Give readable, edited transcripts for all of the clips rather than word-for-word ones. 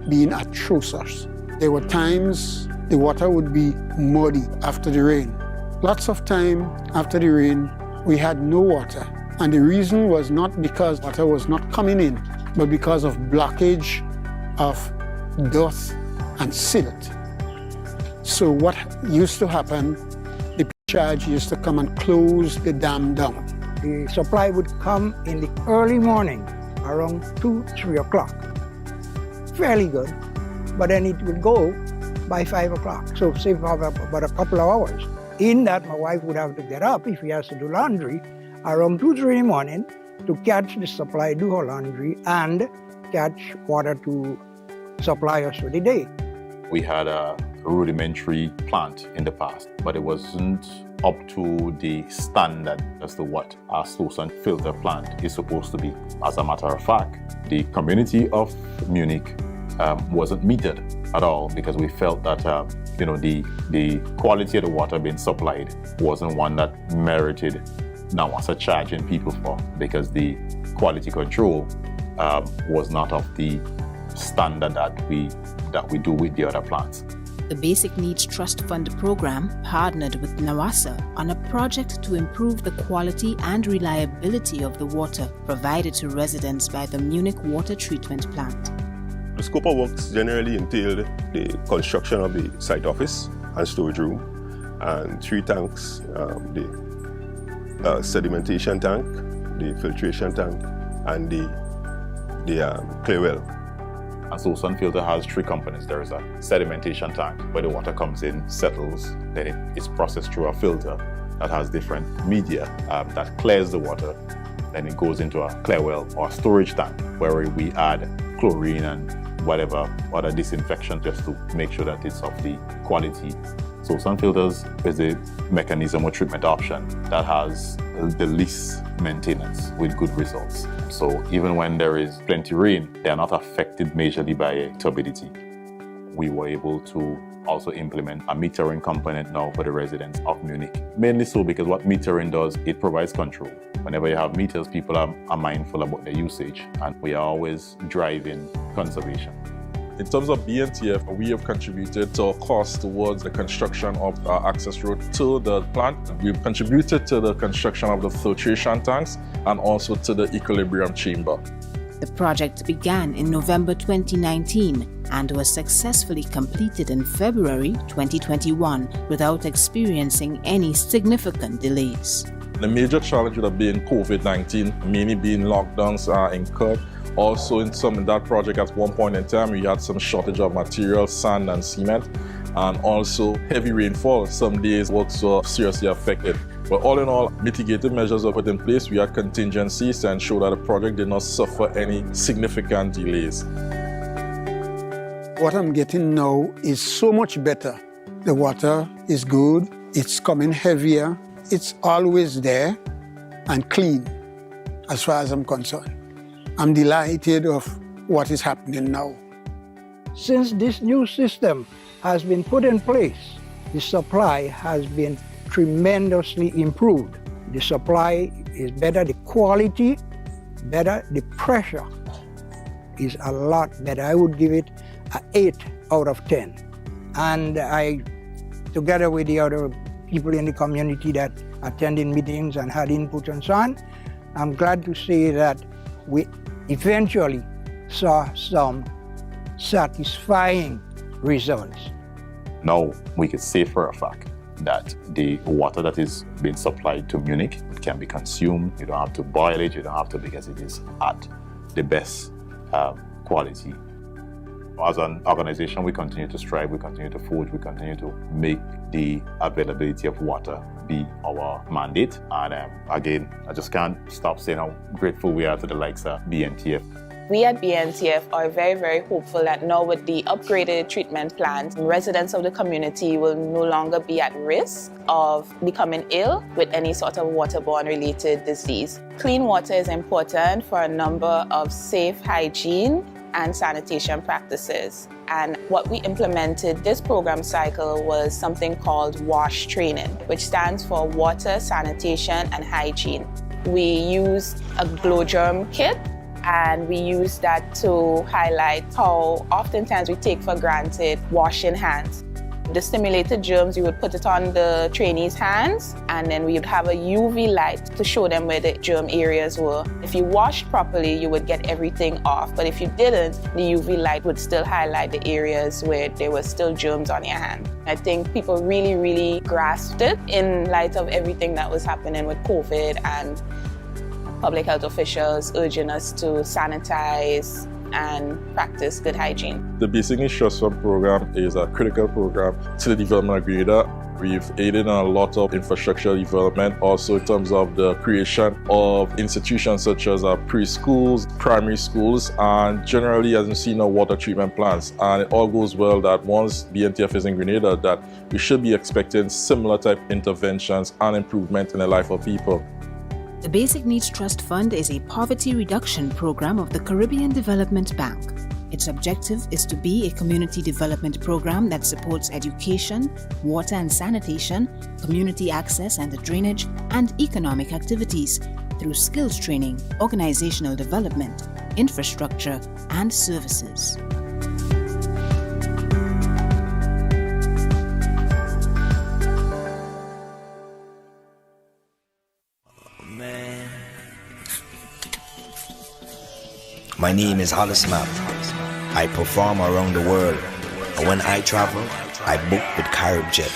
being atrocious. There were times the water would be muddy after the rain. Lots of time after the rain, we had no water. And the reason was not because water was not coming in, but because of blockage of dust and silt. So what used to happen, the charge used to come and close the dam down. The supply would come in the early morning, around 2, 3 o'clock. Fairly good, but then it would go by 5 o'clock. So say for about a couple of hours. In that, my wife would have to get up if she has to do laundry around 2, 3 in the morning to catch the supply, do her laundry, and catch water to supply us for the day. We had a rudimentary plant in the past, but it wasn't up to the standard as to what our source and filter plant is supposed to be. As a matter of fact, the community of Munich wasn't metered at all because we felt that the quality of the water being supplied wasn't one that merited NAWASA charging people for, because the quality control was not of the standard that we do with the other plants. The Basic Needs Trust Fund program partnered with NAWASA on a project to improve the quality and reliability of the water provided to residents by the Munich water treatment plant. The scope of works generally entailed the construction of the site office and storage room, and 3 tanks, the sedimentation tank, the filtration tank, and the clear well. And so Sun Filter has 3 components. There is a sedimentation tank where the water comes in, settles, then it's processed through a filter that has different media that clears the water. Then it goes into a clear well or a storage tank where we add chlorine and whatever other disinfection just to make sure that it's of the quality. So Sun Filters is the mechanism or treatment option that has the least maintenance with good results. So even when there is plenty rain, they are not affected majorly by turbidity. We were able to also implement a metering component now for the residents of Munich. Mainly so because what metering does, it provides control. Whenever you have meters, people are mindful about their usage, and we are always driving conservation. In terms of BNTF, we have contributed to our cost towards the construction of our access road to the plant. We've contributed to the construction of the filtration tanks and also to the equilibrium chamber. The project began in November 2019 and was successfully completed in February 2021 without experiencing any significant delays. The major challenge would have been COVID-19, mainly being lockdowns incurred. Also in that project at one point in time, we had some shortage of material, sand and cement, and also heavy rainfall. Some days works were seriously affected. But all in all, mitigative measures were put in place. We had contingencies to ensure that the project did not suffer any significant delays. What I'm getting now is so much better. The water is good, it's coming heavier, it's always there and clean as far as I'm concerned. I'm delighted of what is happening now. Since this new system has been put in place, the supply has been tremendously improved. The supply is better, the quality better, the pressure is a lot better. I would give it an 8 out of 10. And I, together with the other people in the community that attended meetings and had input and so on, I'm glad to say that we eventually saw some satisfying results. Now we can say for a fact that the water that is being supplied to Munich can be consumed. You don't have to boil it, you don't have to, because it is at the best quality. As an organization, we continue to strive, we continue to forge, we continue to make the availability of water be our mandate. And again, I just can't stop saying how grateful we are to the likes of BNTF. We at BNTF are very, very hopeful that now with the upgraded treatment plant, residents of the community will no longer be at risk of becoming ill with any sort of waterborne related disease. Clean water is important for a number of safe hygiene and sanitation practices. And what we implemented this program cycle was something called WASH training, which stands for Water, Sanitation and Hygiene. We used a glow germ kit and we use that to highlight how oftentimes we take for granted washing hands. The stimulated germs, you would put it on the trainees' hands, and then we would have a UV light to show them where the germ areas were. If you washed properly, you would get everything off, but if you didn't, the UV light would still highlight the areas where there were still germs on your hand. I think people really grasped it in light of everything that was happening with COVID and public health officials urging us to sanitize and practice good hygiene. The Basic Needs Trust Fund program is a critical program to the development of Grenada. We've aided in a lot of infrastructure development, also in terms of the creation of institutions such as preschools, primary schools, and generally, as you see now, water treatment plants. And it all goes well that once BNTF is in Grenada, that we should be expecting similar type interventions and improvement in the life of people. The Basic Needs Trust Fund is a poverty reduction program of the Caribbean Development Bank. Its objective is to be a community development program that supports education, water and sanitation, community access and drainage, and economic activities through skills training, organizational development, infrastructure, and services. My name is Hollis Map. I perform around the world, and when I travel, I book with CaribJet.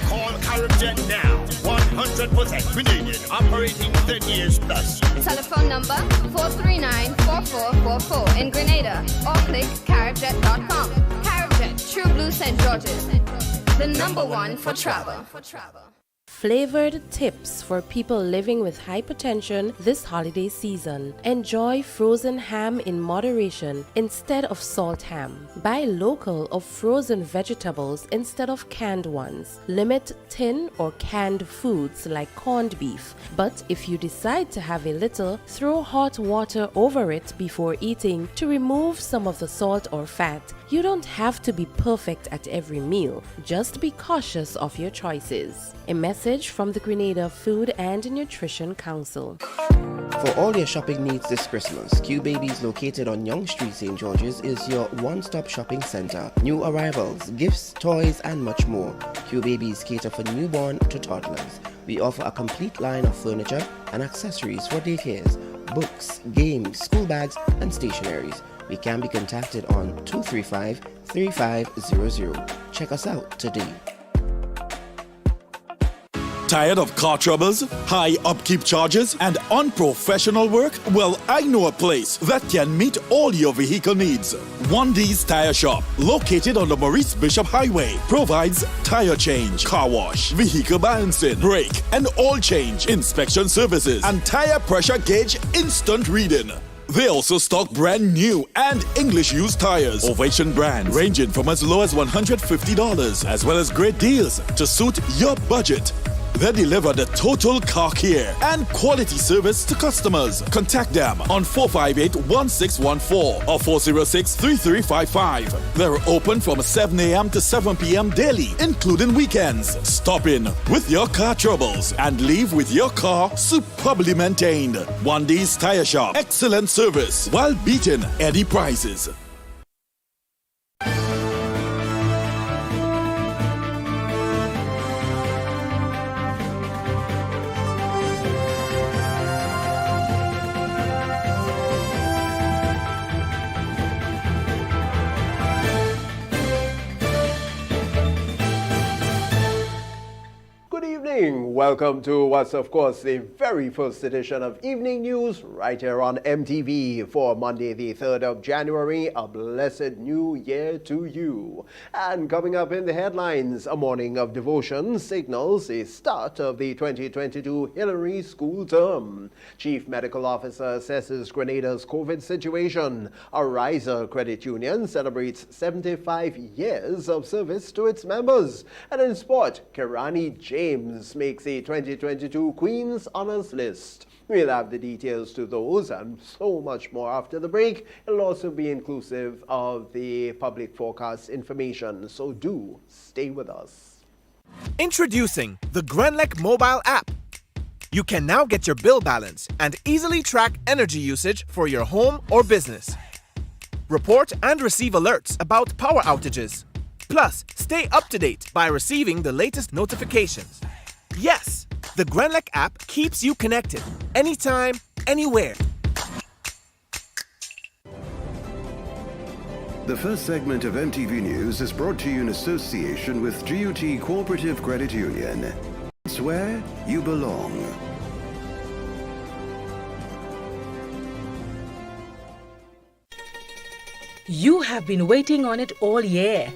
Call CaribJet now. 100% Grenadian, operating 10 years plus. Telephone number 439-4444 in Grenada, or click caribjet.com. CaribJet, True Blue St. George's, the #1 for travel. Flavored tips for people living with hypertension this holiday season. Enjoy frozen ham in moderation instead of salt ham. Buy local or frozen vegetables instead of canned ones. Limit tin or canned foods like corned beef. But if you decide to have a little, throw hot water over it before eating to remove some of the salt or fat. You don't have to be perfect at every meal. Just be cautious of your choices. A message from the Grenada Food and Nutrition Council. For all your shopping needs this Christmas, Q Babies, located on Yonge Street, St. George's, is your one-stop shopping center. New arrivals, gifts, toys, and much more. Q Babies cater for newborn to toddlers. We offer a complete line of furniture and accessories for daycares, books, games, school bags, and stationaries. We can be contacted on 235-3500. Check us out today. Tired of car troubles, high upkeep charges, and unprofessional work? Well, I know a place that can meet all your vehicle needs. 1D's Tire Shop, located on the Maurice Bishop Highway, provides tire change, car wash, vehicle balancing, brake and oil change, inspection services, and tire pressure gauge instant reading. They also stock brand new and English used tires, Ovation brands, ranging from as low as $150, as well as great deals to suit your budget. They deliver the total car care and quality service to customers. Contact them on 458-1614 or 406-3355. They're open from 7 a.m. to 7 p.m. daily, including weekends. Stop in with your car troubles and leave with your car superbly maintained. 1D's Tire Shop. Excellent service while beating any prices. Welcome to what's of course the very first edition of Evening News right here on MTV for Monday the 3rd of January. A blessed new year to you. And coming up in the headlines, a morning of devotion signals the start of the 2022 Hillary school term. Chief Medical Officer assesses Grenada's COVID situation. A Riser Credit Union celebrates 75 years of service to its members. And in sport, Kirani James makes a 2022 Queen's Honors List. We'll have the details to those and so much more after the break. It'll also be inclusive of the public forecast information, so do stay with us. Introducing the Grenlec mobile app. You can now get your bill balance and easily track energy usage for your home or business. Report and receive alerts about power outages. Plus, stay up to date by receiving the latest notifications. Yes, the Grenlec app keeps you connected anytime, anywhere. The first segment of MTV News is brought to you in association with GUT Cooperative Credit Union. It's where you belong. You have been waiting on it all year.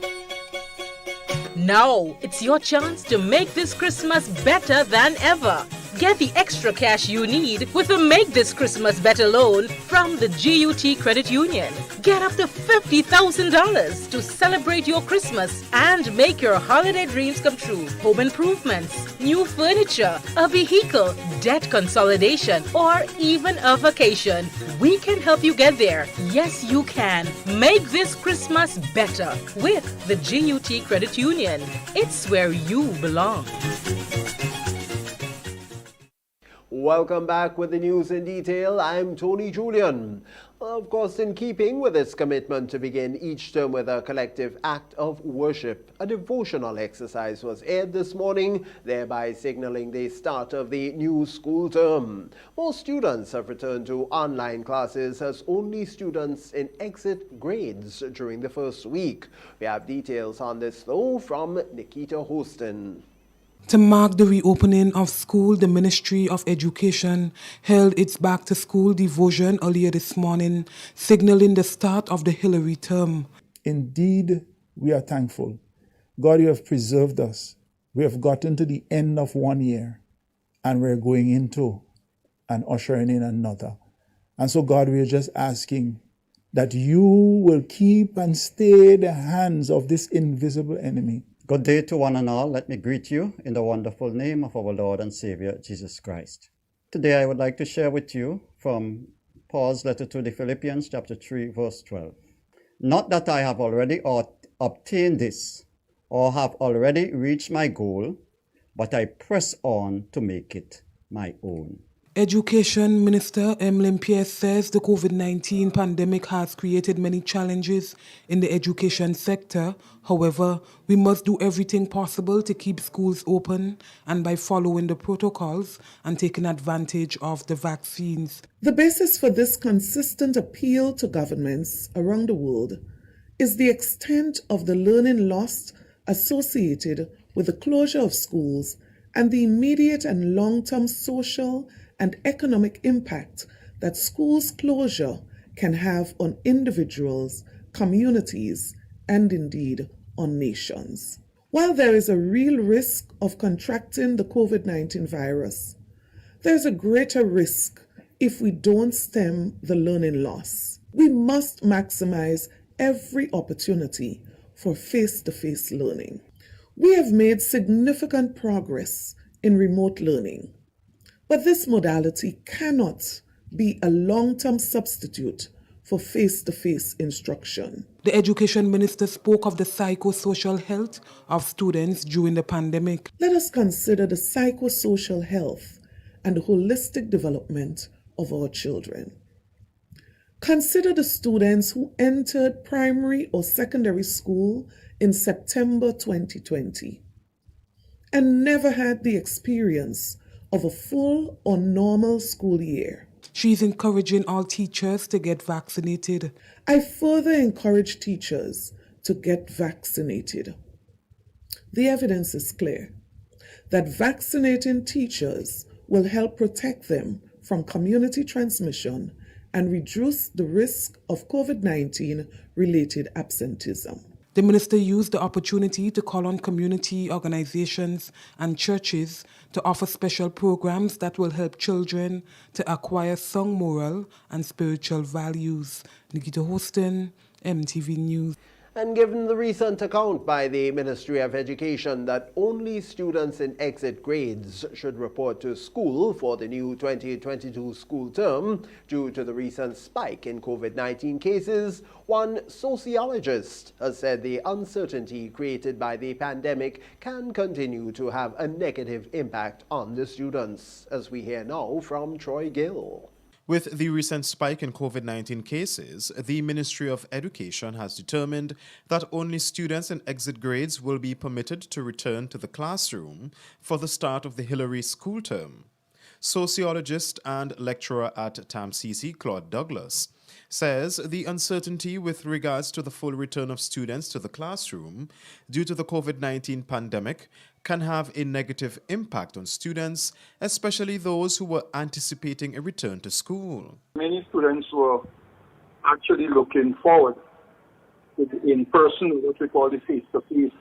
Now, it's your chance to make this Christmas better than ever. Get the extra cash you need with a Make This Christmas Better loan from the GUT Credit Union. Get up to $50,000 to celebrate your Christmas and make your holiday dreams come true. Home improvements, new furniture, a vehicle, debt consolidation, or even a vacation. We can help you get there. Yes, you can. Make this Christmas better with the GUT Credit Union. It's where you belong. Welcome back with the news in detail. I'm Tony Julian. Of course, in keeping with its commitment to begin each term with a collective act of worship, a devotional exercise was aired this morning, thereby signaling the start of the new school term. Most students have returned to online classes as only students in exit grades during the first week. We have details on this, though, from Nikita Hostin. To mark the reopening of school, the Ministry of Education held its back-to-school devotion earlier this morning, signaling the start of the Hillary term. Indeed, we are thankful. God, you have preserved us. We have gotten to the end of 1 year, and we're going into and ushering in another. And so, God, we are just asking that you will keep and stay the hands of this invisible enemy. Good day to one and all. Let me greet you in the wonderful name of our Lord and Savior, Jesus Christ. Today I would like to share with you from Paul's letter to the Philippians, chapter 3, verse 12. Not that I have already obtained this or have already reached my goal, but I press on to make it my own. Education Minister Emlyn Pierce says the COVID-19 pandemic has created many challenges in the education sector. However, we must do everything possible to keep schools open and by following the protocols and taking advantage of the vaccines. The basis for this consistent appeal to governments around the world is the extent of the learning loss associated with the closure of schools and the immediate and long-term social and economic impact that schools' closure can have on individuals, communities, and indeed on nations. While there is a real risk of contracting the COVID-19 virus, there's a greater risk if we don't stem the learning loss. We must maximize every opportunity for face-to-face learning. We have made significant progress in remote learning, but this modality cannot be a long-term substitute for face-to-face instruction. The Education Minister spoke of the psychosocial health of students during the pandemic. Let us consider the psychosocial health and the holistic development of our children. Consider the students who entered primary or secondary school in September 2020 and never had the experience of a full or normal school year. She's encouraging all teachers to get vaccinated. I further encourage teachers to get vaccinated. The evidence is clear that vaccinating teachers will help protect them from community transmission and reduce the risk of COVID-19 related absenteeism. The minister used the opportunity to call on community organizations and churches to offer special programs that will help children to acquire sound moral and spiritual values. Nikita Hostin, MTV News. And given the recent account by the Ministry of Education that only students in exit grades should report to school for the new 2022 school term due to the recent spike in COVID-19 cases, one sociologist has said the uncertainty created by the pandemic can continue to have a negative impact on the students, as we hear now from Troy Gill. With the recent spike in COVID-19 cases, the Ministry of Education has determined that only students in exit grades will be permitted to return to the classroom for the start of the Hillary school term. Sociologist and lecturer at TAMCC, Claude Douglas, says the uncertainty with regards to the full return of students to the classroom due to the COVID-19 pandemic can have a negative impact on students, especially those who were anticipating a return to school. Many students were actually looking forward to the in-person, what we call the face-to-face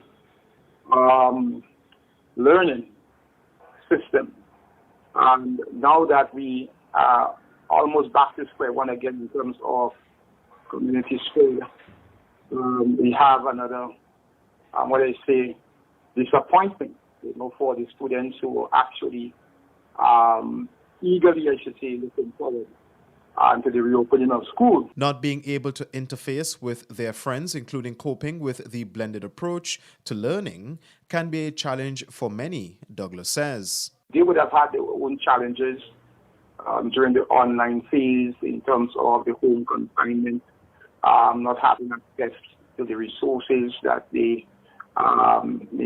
learning system. And now that we are almost back to square one again in terms of community school, we have another, disappointment, for the students who are actually eagerly, looking forward to the reopening of school. Not being able to interface with their friends, including coping with the blended approach to learning, can be a challenge for many, Douglas says. They would have had their own challenges during the online phase in terms of the home confinement, not having access to the resources that they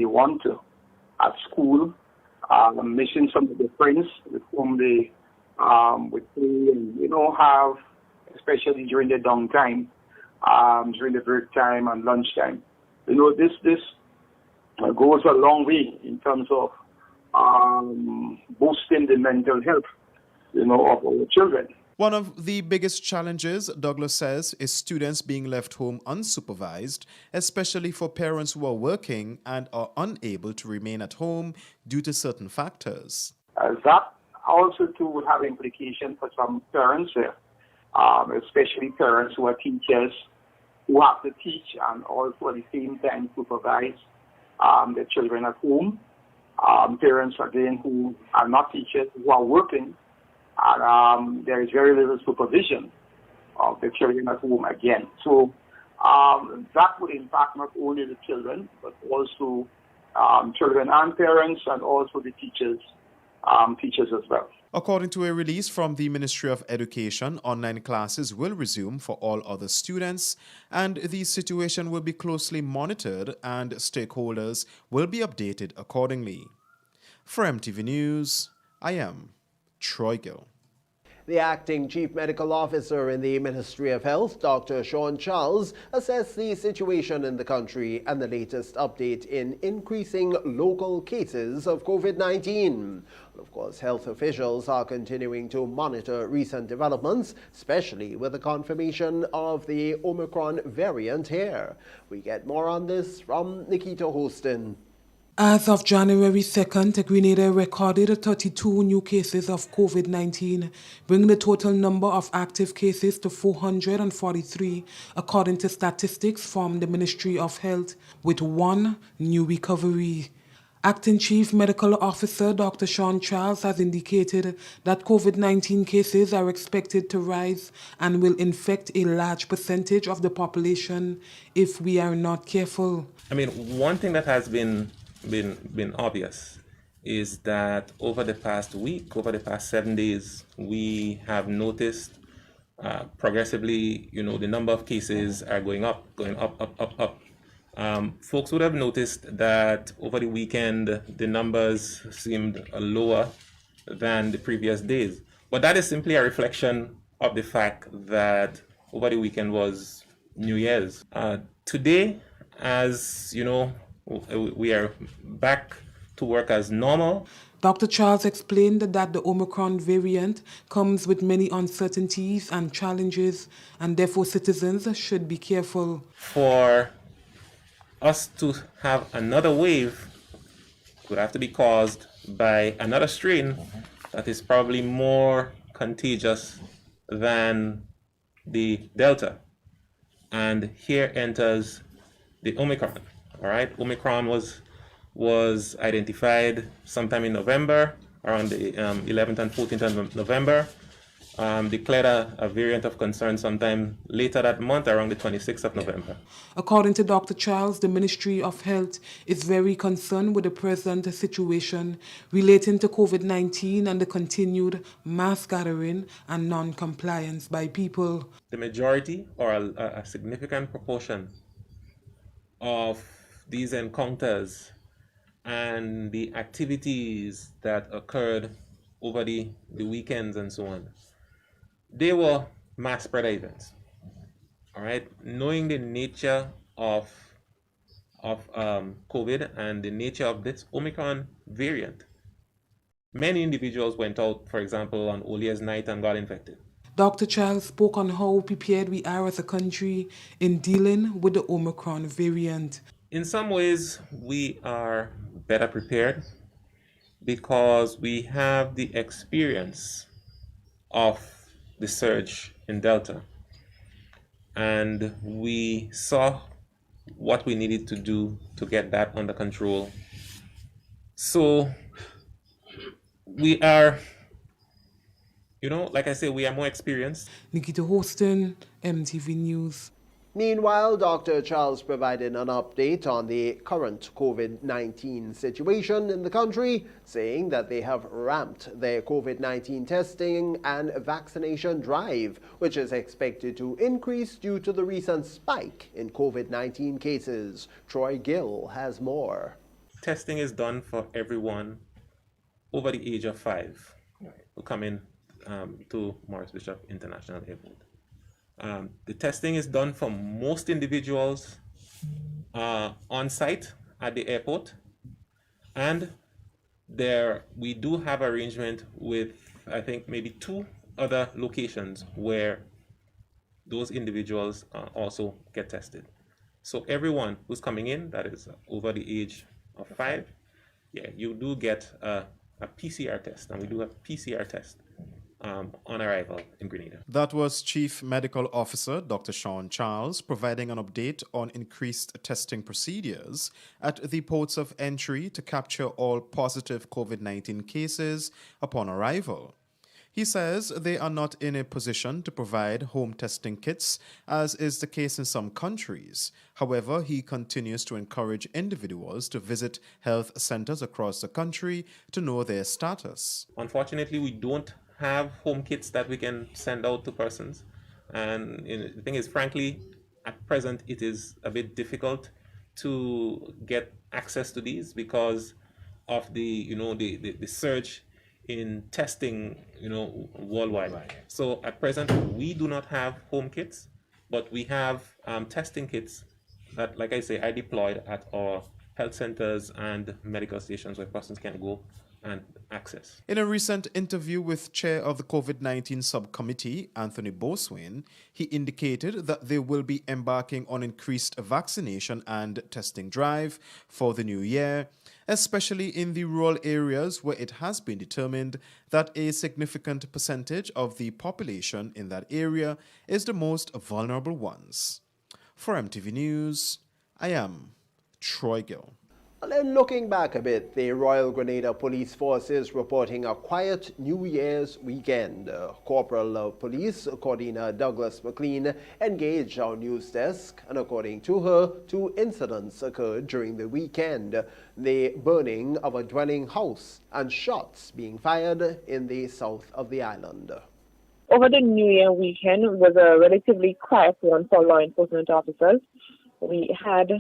want to at school, missing some of the friends with whom they would play and, have, especially during the downtime, during the break time and lunchtime. This goes a long way in terms of boosting the mental health, of our children. One of the biggest challenges, Douglas says, is students being left home unsupervised, especially for parents who are working and are unable to remain at home due to certain factors. That also too would have implications for some parents, especially parents who are teachers who have to teach and also at the same time supervise their children at home. Parents again who are not teachers, who are working, and there is very little supervision of the children at home again. So that would impact not only the children, but also children and parents, and also the teachers as well. According to a release from the Ministry of Education, online classes will resume for all other students, and the situation will be closely monitored and stakeholders will be updated accordingly. For MTV News, I am Troy Gill. The acting chief medical officer in the Ministry of Health, Dr. Sean Charles, assessed the situation in the country and the latest update in increasing local cases of COVID-19. Of course, health officials are continuing to monitor recent developments, especially with the confirmation of the Omicron variant here. We get more on this from Nikita Hostin. As of January 2nd, Grenada recorded 32 new cases of COVID-19, bringing the total number of active cases to 443, according to statistics from the Ministry of Health, with one new recovery. Acting Chief Medical Officer Dr. Sean Charles has indicated that COVID-19 cases are expected to rise and will infect a large percentage of the population if we are not careful. One thing that has been obvious is that over the past week, over the past 7 days, we have noticed progressively, the number of cases are going up. Folks would have noticed that over the weekend, the numbers seemed lower than the previous days. But that is simply a reflection of the fact that over the weekend was New Year's. Today, as you know, we are back to work as normal. Dr. Charles explained that the Omicron variant comes with many uncertainties and challenges, and therefore citizens should be careful. For us to have another wave would have to be caused by another strain that is probably more contagious than the Delta. And here enters the Omicron. All right, Omicron was identified sometime in November, around the 11th and 14th of November. Declared a variant of concern sometime later that month, around the 26th of November. According to Dr. Charles, the Ministry of Health is very concerned with the present situation relating to COVID-19 and the continued mass gathering and non-compliance by people. The majority or a significant proportion of these encounters and the activities that occurred over the weekends and so on, they were mass spread events. All right, knowing the nature of COVID and the nature of this Omicron variant, many individuals went out, for example, on All Year's Night and got infected. Dr. Charles spoke on how prepared we are as a country in dealing with the Omicron variant. In some ways, we are better prepared because we have the experience of the surge in Delta, and we saw what we needed to do to get that under control. So we are, like I say, we are more experienced. Nikita Houston, MTV News. Meanwhile, Dr. Charles provided an update on the current COVID-19 situation in the country, saying that they have ramped their COVID-19 testing and vaccination drive, which is expected to increase due to the recent spike in COVID-19 cases. Troy Gill has more. Testing is done for everyone over the age of 5 who come in to Morris Bishop International Airport. The testing is done for most individuals on site at the airport, and we do have arrangement with, I think, maybe 2 other locations where those individuals also get tested. So everyone who's coming in that is over the age of 5, you do get a PCR test, and we do have PCR test on arrival in Grenada. That was Chief Medical Officer Dr. Sean Charles providing an update on increased testing procedures at the ports of entry to capture all positive COVID-19 cases upon arrival. He says they are not in a position to provide home testing kits, as is the case in some countries. However, he continues to encourage individuals to visit health centers across the country to know their status. Unfortunately, we don't have home kits that we can send out to persons, and the thing is, frankly, at present it is a bit difficult to get access to these because of the surge in testing worldwide. So at present we do not have home kits, but we have testing kits that, like I say, I deployed at our health centers and medical stations where persons can go and access. In a recent interview with Chair of the COVID-19 Subcommittee, Anthony Boswain, he indicated that they will be embarking on increased vaccination and testing drive for the new year, especially in the rural areas where it has been determined that a significant percentage of the population in that area is the most vulnerable ones. For MTV News, I am Troy Gill. And then looking back a bit, the Royal Grenada Police Force is reporting a quiet New Year's weekend. Corporal of Police Cordina Douglas McLean engaged our news desk, and according to her, 2 incidents occurred during the weekend. The burning of a dwelling house and shots being fired in the south of the island. Over the New Year weekend was a relatively quiet one for law enforcement officers. We had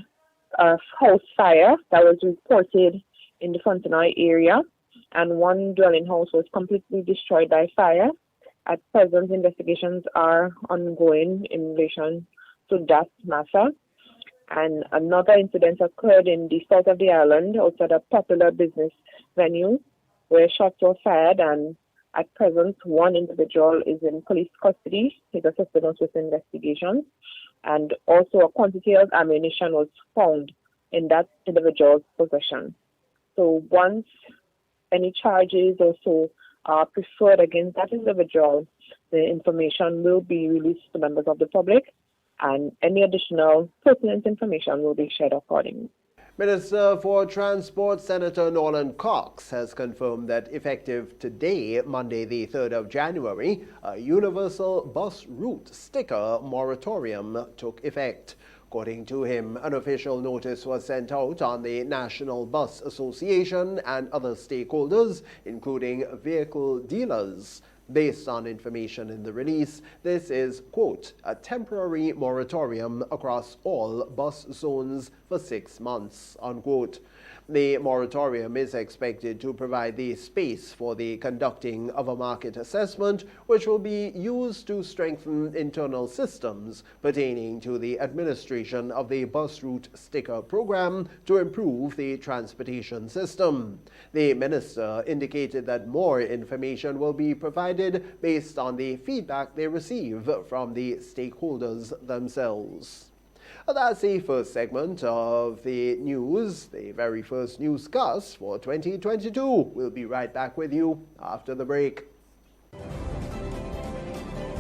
a house fire that was reported in the Fontenoy area, and one dwelling house was completely destroyed by fire. At present, investigations are ongoing in relation to that matter. And another incident occurred in the south of the island, outside a popular business venue, where shots were fired, and at present, one individual is in police custody. He's assisted us with investigations. And also a quantity of ammunition was found in that individual's possession. So once any charges or so are preferred against that individual, the information will be released to members of the public, and any additional pertinent information will be shared accordingly. Minister for Transport Senator Nolan Cox has confirmed that effective today, Monday the 3rd of January, a universal bus route sticker moratorium took effect. According to him, an official notice was sent out on the National Bus Association and other stakeholders, including vehicle dealers. Based on information in the release, this is, quote, a temporary moratorium across all bus zones for 6 months, unquote. The moratorium is expected to provide the space for the conducting of a market assessment, which will be used to strengthen internal systems pertaining to the administration of the bus route sticker program to improve the transportation system. The minister indicated that more information will be provided based on the feedback they receive from the stakeholders themselves. That's the first segment of the news, the very first newscast for 2022. We'll be right back with you after the break.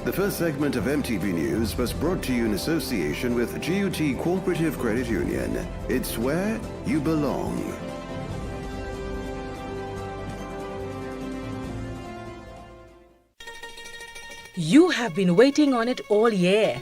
The first segment of MTV News was brought to you in association with GUT Cooperative Credit Union. It's where you belong. You have been waiting on it all year.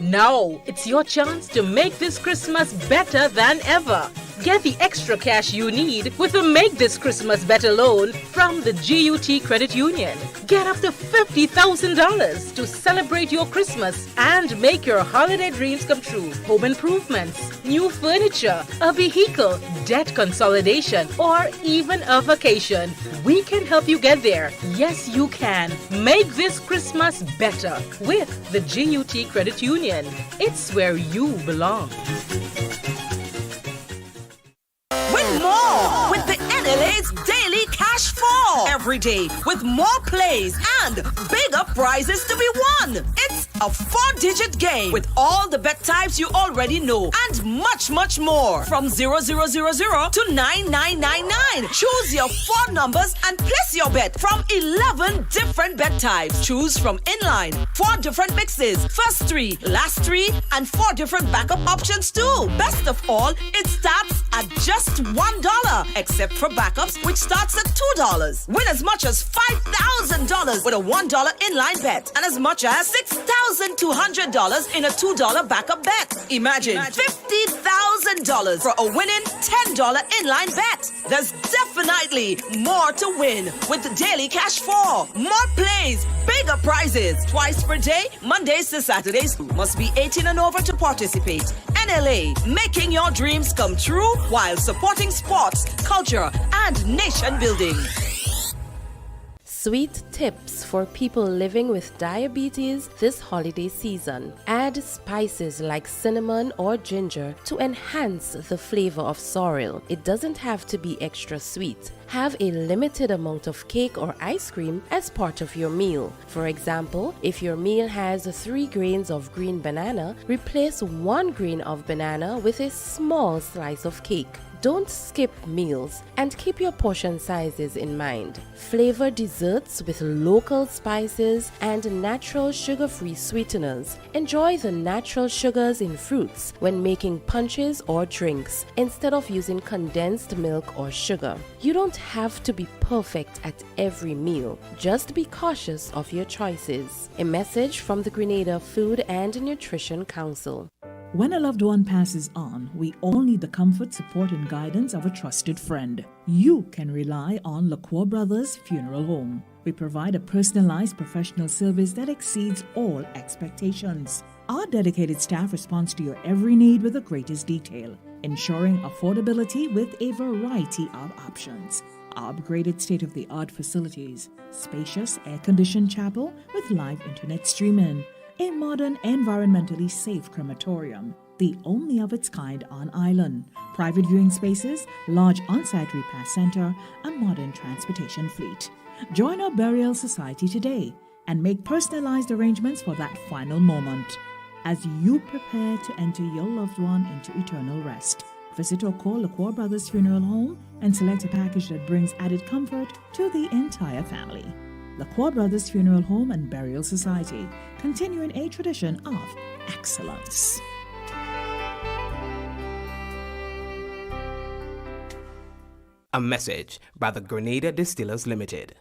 Now, it's your chance to make this Christmas better than ever. Get the extra cash you need with a Make This Christmas Better loan from the GUT Credit Union. Get up to $50,000 to celebrate your Christmas and make your holiday dreams come true. Home improvements, new furniture, a vehicle, debt consolidation, or even a vacation. We can help you get there. Yes, you can. Make this Christmas better with the GUT Credit Union. It's where you belong. Win more with the NLA's Daily Cash 4. Every day with more plays and bigger prizes to be won. It's a 4-digit game with all the bet types you already know and much, much more. From 0000 to 9999. Choose your 4 numbers and place your bet from 11 different bet types. Choose from inline, 4 different mixes, first 3, last 3, and 4 different backup options too. Best of all, it starts at just $1, except for backups, which starts at $2. Win as much as $5,000 with a $1 inline bet and as much as $6,200 in a $2 backup bet. Imagine $50,000 for a winning $10 inline bet. There's definitely more to win with the Daily Cash 4. More plays, bigger prizes. Twice per day, Mondays to Saturdays. Must be 18 and over to participate. NLA, making your dreams come true while supporting sports, culture, and nation building. Sweet tips for people living with diabetes this holiday season. Add spices like cinnamon or ginger to enhance the flavor of sorrel. It doesn't have to be extra sweet. Have a limited amount of cake or ice cream as part of your meal. For example, if your meal has 3 grains of green banana, replace 1 grain of banana with a small slice of cake. Don't skip meals and keep your portion sizes in mind. Flavor desserts with local spices and natural sugar-free sweeteners. Enjoy the natural sugars in fruits when making punches or drinks instead of using condensed milk or sugar. You don't have to be perfect at every meal. Just be cautious of your choices. A message from the Grenada Food and Nutrition Council. When a loved one passes on, we all need the comfort, support, and guidance of a trusted friend. You can rely on LaCour Brothers Funeral Home. We provide a personalized professional service that exceeds all expectations. Our dedicated staff responds to your every need with the greatest detail, ensuring affordability with a variety of options. Our upgraded state-of-the-art facilities, spacious air-conditioned chapel with live internet streaming, a modern, environmentally safe crematorium, the only of its kind on island, private viewing spaces, large on-site repast center, a modern transportation fleet. Join our burial society today and make personalized arrangements for that final moment. As you prepare to enter your loved one into eternal rest, visit or call LaCour Brothers Funeral Home and select a package that brings added comfort to the entire family. LaCroix Brothers Funeral Home and Burial Society, continuing a tradition of excellence. A message by the Grenada Distillers Limited.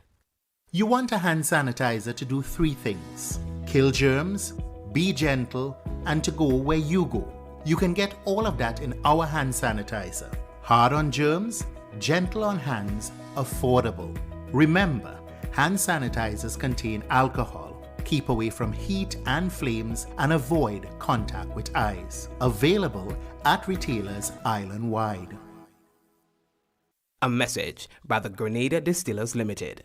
You want a hand sanitizer to do 3 things: kill germs, be gentle, and to go where you go. You can get all of that in our hand sanitizer. Hard on germs, gentle on hands, affordable. Remember, hand sanitizers contain alcohol. Keep away from heat and flames and avoid contact with eyes. Available at retailers island-wide. A message by the Grenada Distillers Limited.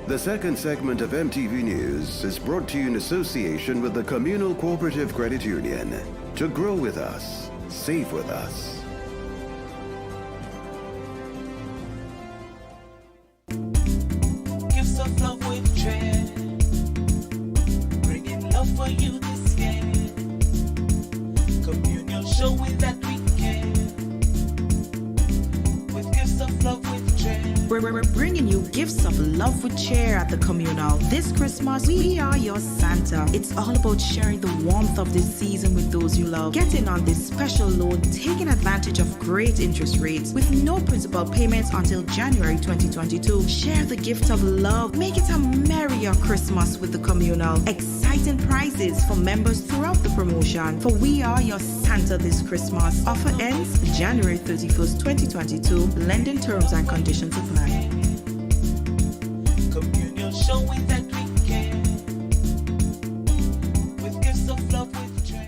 The second segment of MTV News is brought to you in association with the Communal Cooperative Credit Union. To grow with us, save with us. Gifts of love with dread, bringing love for you this year. Communion showing that we care, with gifts of love with dread. We're bringing you gifts of love with cheer at the Communal. This Christmas, we are your Santa. It's all about sharing the warmth of this season with those you love. Get in on this special loan, taking advantage of great interest rates with no principal payments until January 2022. Share the gift of love. Make it a merrier Christmas with the Communal. Exciting prizes for members throughout the promotion. For we are your Santa this Christmas. Offer ends January 31st, 2022. Lending terms and conditions apply. Communion showing that we care, with gifts of love with joy.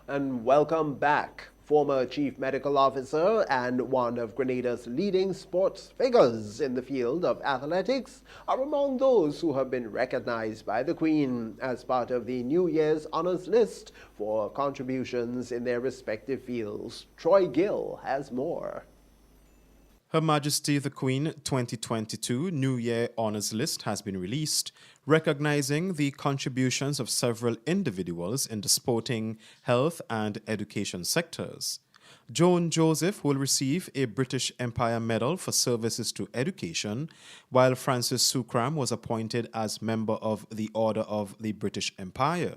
And welcome back. Former Chief Medical Officer and one of Grenada's leading sports figures in the field of athletics are among those who have been recognized by the Queen as part of the New Year's Honours List for contributions in their respective fields. Troy Gill has more. Her Majesty the Queen 2022 New Year Honours List has been released, recognizing the contributions of several individuals in the sporting, health and education sectors. Joan Joseph will receive a British Empire Medal for services to education, while Francis Sukram was appointed as member of the Order of the British Empire.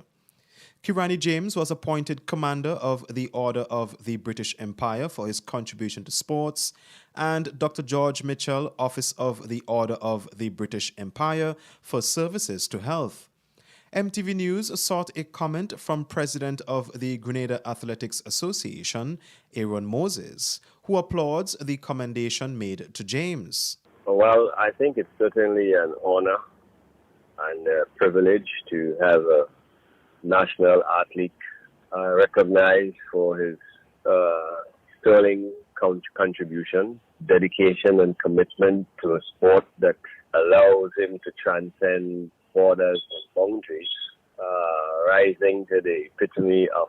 Kirani James was appointed Commander of the Order of the British Empire for his contribution to sports, and Dr. George Mitchell, Office of the Order of the British Empire for services to health. MTV News sought a comment from President of the Grenada Athletics Association, Aaron Moses, who applauds the commendation made to James. Well, I think it's certainly an honor and a privilege to have a national athlete recognized for his sterling contribution, dedication and commitment to a sport that allows him to transcend borders and boundaries, rising to the epitome of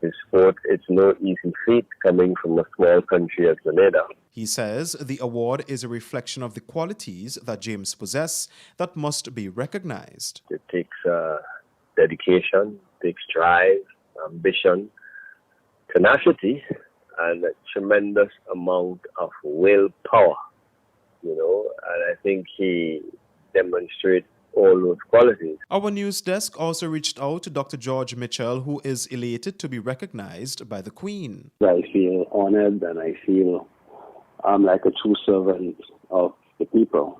his sport. It's no easy feat coming from a small country as Grenada. He says the award is a reflection of the qualities that James possesses that must be recognized. It takes dedication, takes drive, ambition, tenacity, and a tremendous amount of willpower, and I think he demonstrates all those qualities. Our news desk also reached out to Dr. George Mitchell, who is elated to be recognized by the Queen. I feel honored and I feel I'm like a true servant of the people.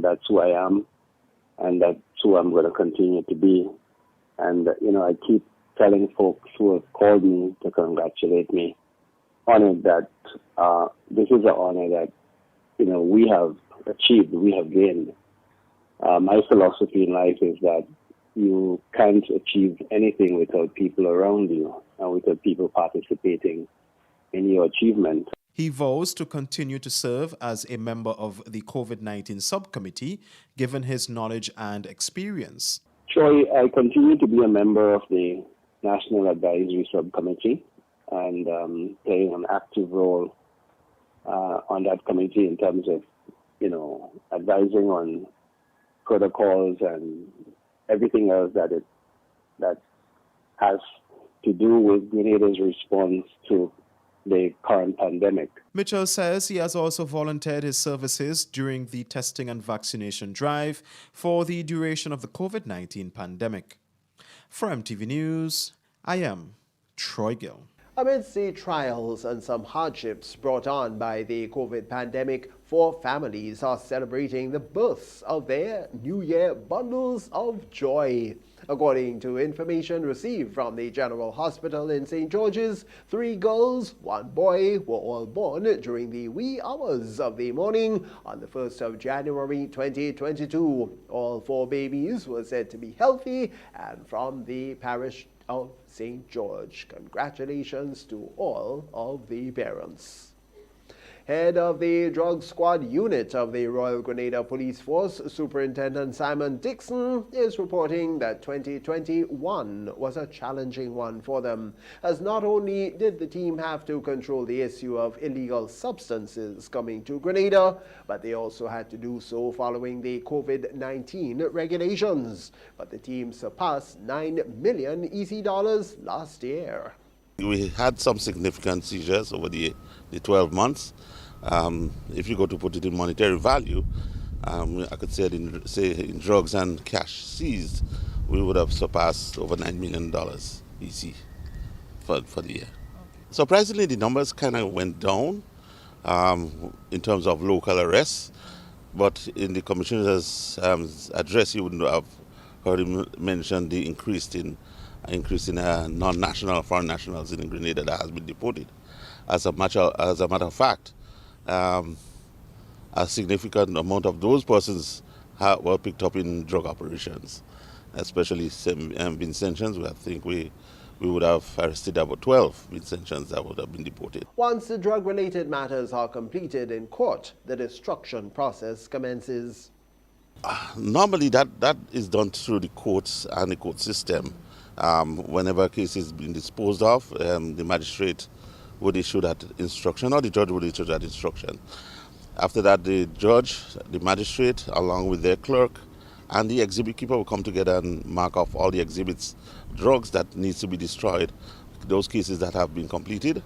That's who I am, and that's who I'm going to continue to be. And, I keep telling folks who have called me to congratulate me on it that this is an honor that, we have achieved, we have gained. My philosophy in life is that you can't achieve anything without people around you and without people participating in your achievement. He vows to continue to serve as a member of the COVID-19 subcommittee, given his knowledge and experience. Troy, I continue to be a member of the National Advisory Subcommittee and playing an active role on that committee in terms of, advising on protocols and everything else that has to do with Grenada's response to the current pandemic. Mitchell says he has also volunteered his services during the testing and vaccination drive for the duration of the COVID-19 pandemic. For MTV News, I am Troy Gill. Amidst the trials and some hardships brought on by the COVID pandemic, 4 families are celebrating the births of their New Year bundles of joy. According to information received from the General Hospital in St. George's, 3 girls, 1 boy were all born during the wee hours of the morning on the 1st of January 2022. All 4 babies were said to be healthy and from the parish of St. George. Congratulations to all of the parents. Head of the Drug Squad Unit of the Royal Grenada Police Force, Superintendent Simon Dixon, is reporting that 2021 was a challenging one for them, as not only did the team have to control the issue of illegal substances coming to Grenada, but they also had to do so following the COVID-19 regulations. But the team surpassed 9 million EC dollars last year. We had some significant seizures over the 12 months. If you go to put it in monetary value, I could say in drugs and cash seized, we would have surpassed over $9 million EC for the year. Surprisingly, the numbers kind of went down in terms of local arrests, but in the Commissioner's address, you wouldn't have heard him mention the increase in non-national foreign nationals in Grenada that has been deported. As a matter of fact, a significant amount of those persons were picked up in drug operations, especially Vincentians. I think we would have arrested about 12 Vincentians that would have been deported. Once the drug-related matters are completed in court, the destruction process commences. Normally, that is done through the courts and the court system. Whenever a case is being disposed of, the magistrate would issue that instruction, or the judge would issue that instruction. After that, the judge, the magistrate, along with their clerk, and the exhibit keeper will come together and mark off all the exhibits, drugs that needs to be destroyed, those cases that have been completed,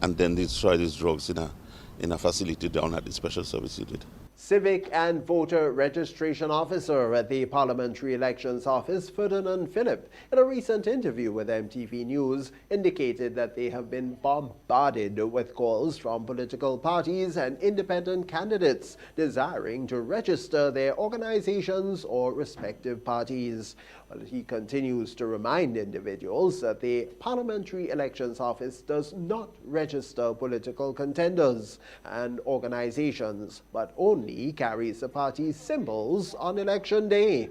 and then destroy these drugs in a facility down at the Special Service Unit. Civic and Voter Registration Officer at the Parliamentary Elections Office, Ferdinand Phillip, in a recent interview with MTV News, indicated that they have been bombarded with calls from political parties and independent candidates desiring to register their organizations or respective parties. Well, he continues to remind individuals that the Parliamentary Elections Office does not register political contenders and organizations, but only carries the party's symbols on election day.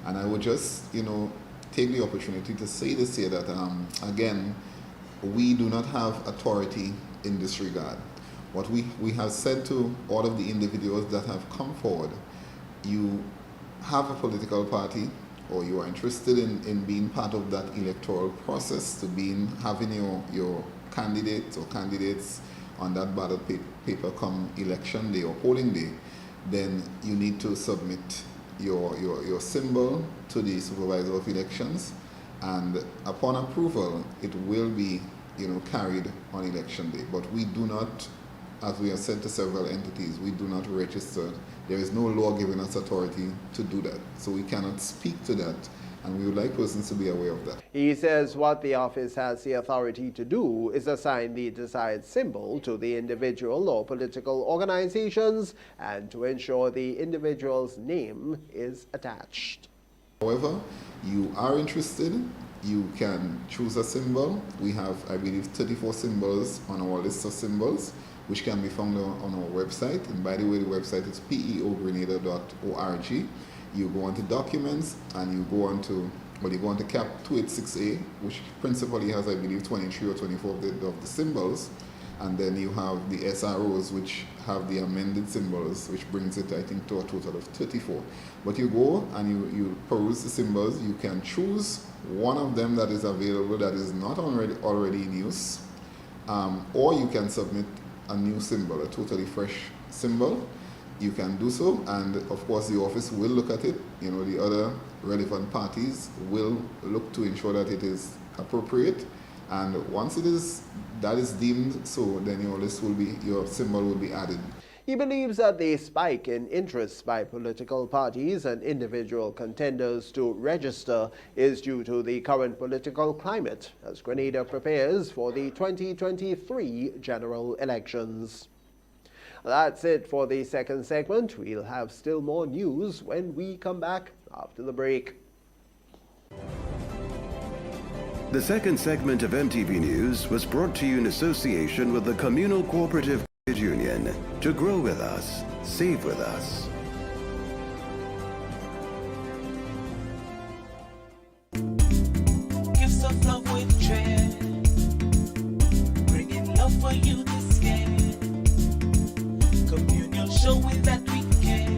And I would just, take the opportunity to say this here that, again, we do not have authority in this regard. What we have said to all of the individuals that have come forward, you have a political party, or you are interested in being part of that electoral process, having your candidates or candidates on that ballot paper come election day or polling day, then you need to submit your symbol to the supervisor of elections, and upon approval, it will be carried on election day. But we do not, as we have said to several entities, we do not register. There is no law giving us authority to do that, so we cannot speak to that, and we would like persons to be aware of that. He says what the office has the authority to do is assign the desired symbol to the individual or political organizations and to ensure the individual's name is attached. However, you are interested, you can choose a symbol. We have, I believe, 34 symbols on our list of symbols, which can be found on our website. And by the way, the website is peogrenada.org. You go onto documents and you go onto CAP 286A, which principally has, I believe, 23 or 24 of the symbols. And then you have the SROs, which have the amended symbols, which brings it, I think, to a total of 34. But you go and you peruse the symbols. You can choose one of them that is available that is not already in use, or you can submit a new symbol, a totally fresh symbol. You can do so, and of course the office will look at it. You know, the other relevant parties will look to ensure that it is appropriate. And once that is deemed so, then your symbol will be added. He believes that the spike in interest by political parties and individual contenders to register is due to the current political climate as Grenada prepares for the 2023 general elections. That's it for the second segment. We'll have still more news when we come back after the break. The second segment of MTV News was brought to you in association with the Communal Cooperative Credit Union. To grow with us, save with us. Gifts of love with Trend, bringing love for you this year. Communion showing that we care.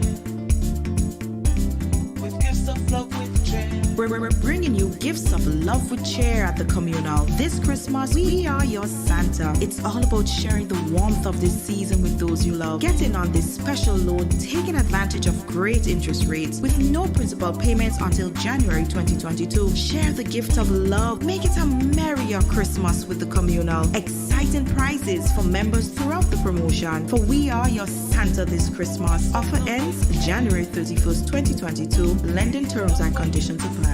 With gifts of love with Trend. We're bringing you gifts of love with cheer at the communal. This Christmas, we are your Santa. It's all about sharing the warmth of this season with those you love. Get in on this special loan, taking advantage of great interest rates with no principal payments until January 2022. Share the gift of love. Make it a merrier Christmas with the communal. Exciting prizes for members throughout the promotion. For we are your Santa this Christmas. Offer ends January 31st, 2022. Lending terms and conditions apply.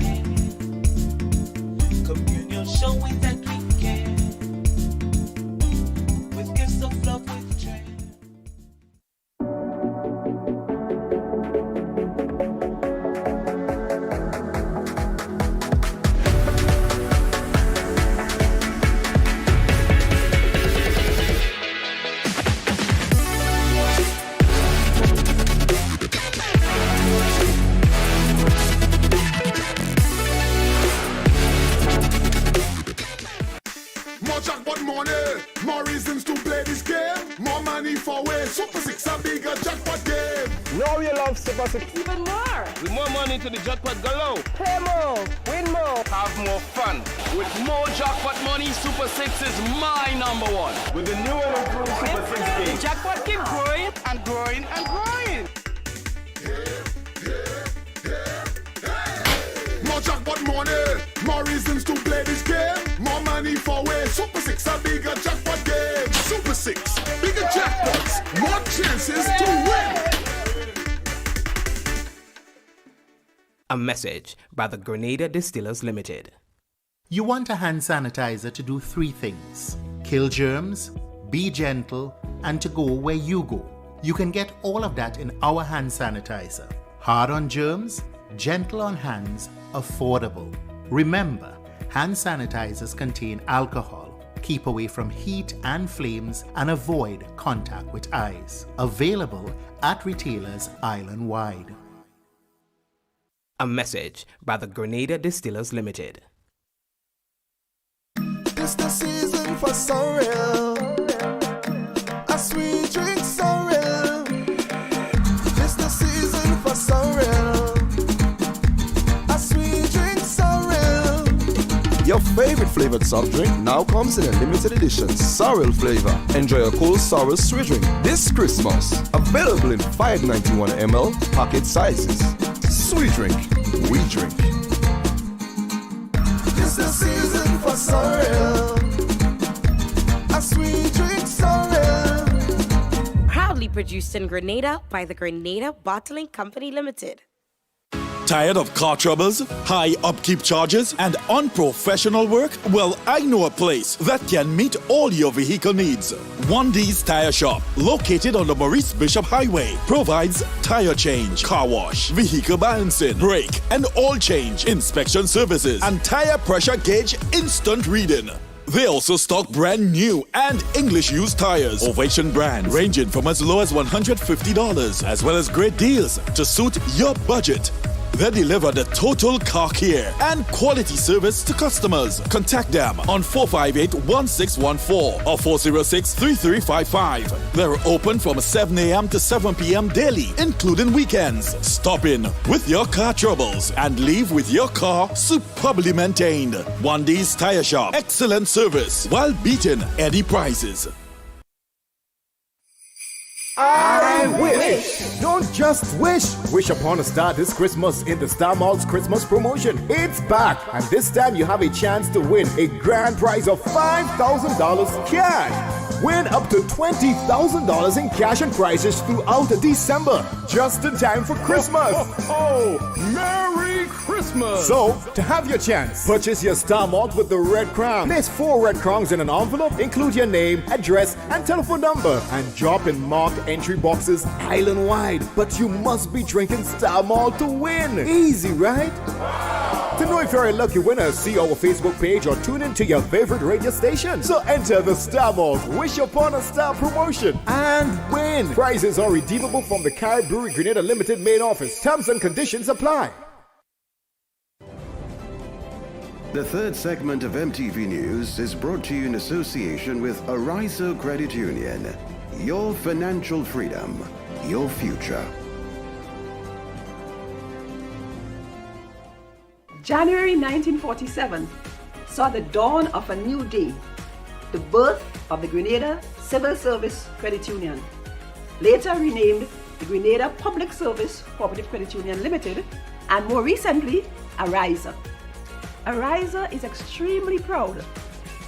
Communion showing that we care. With gifts of love with Trend. More jackpot money, more reasons to play this game. More money for way. Super 6 a bigger jackpot game. Now you love Super 6 even more. With more money to the jackpot galore. Play more, win more, have more fun. With more jackpot money, Super 6 is my number one. With the new and improved Super 6 game. The jackpot keep growing and growing and growing. More jackpot money, more reasons to play this game. More money for way. Super 6 a bigger jackpot game. Super 6, bigger jackpots, more chances to win. A message by the Grenada Distillers Limited. You want a hand sanitizer to do three things: kill germs, be gentle, and to go where you go. You can get all of that in our hand sanitizer. Hard on germs, gentle on hands, affordable. Remember, hand sanitizers contain alcohol. Keep away from heat and flames and avoid contact with eyes. Available at retailers island-wide. A message by the Grenada Distillers Limited. It's the season for sorrel, a sweet drink sorrel. It's the season for sorrel, a sweet drink sorrel. Your favorite flavored soft drink now comes in a limited edition sorrel flavor. Enjoy a cool sorrel sweet drink this Christmas. Available in 591 ml packet sizes. Sweet drink, we drink. It's the season for sorrel, a sweet drink sorrel. Proudly produced in Grenada by the Grenada Bottling Company Limited. Tired of car troubles, high upkeep charges, and unprofessional work? Well, I know a place that can meet all your vehicle needs. 1D's Tire Shop, located on the Maurice Bishop Highway, provides tire change, car wash, vehicle balancing, brake and oil change, inspection services, and tire pressure gauge instant reading. They also stock brand new and English used tires, Ovation brand, ranging from as low as $150, as well as great deals to suit your budget. They deliver the total car care and quality service to customers. Contact them on 458-1614 or 406-3355. They're open from 7 a.m. to 7 p.m. daily, including weekends. Stop in with your car troubles and leave with your car superbly maintained. Wandy's Tire Shop. Excellent service while beating any prices. I wish. Don't just wish. Wish upon a star this Christmas in the Star Mall's Christmas promotion. It's back, and this time you have a chance to win a grand prize of $5,000 cash. Win up to $20,000 in cash and prizes throughout December, just in time for Christmas. Merry Christmas! So, to have your chance, purchase your Star Malt with the red crown. Place 4 red crowns in an envelope, include your name, address, and telephone number, and drop in marked entry boxes island-wide. But you must be drinking Star Malt to win. Easy, right? To know if you're a lucky winner, see our Facebook page or tune in to your favorite radio station. So enter the Star Malt Wish Upon a Star promotion and win. Prizes are redeemable from the Carib Brewery Grenada Limited main office. Terms and conditions apply. The third segment of MTV News is brought to you in association with Arizo Credit Union. Your financial freedom, your future. January 1947 saw the dawn of a new day, the birth of the Grenada Civil Service Credit Union, later renamed the Grenada Public Service Cooperative Credit Union Limited, and more recently, Arizo. Arizo is extremely proud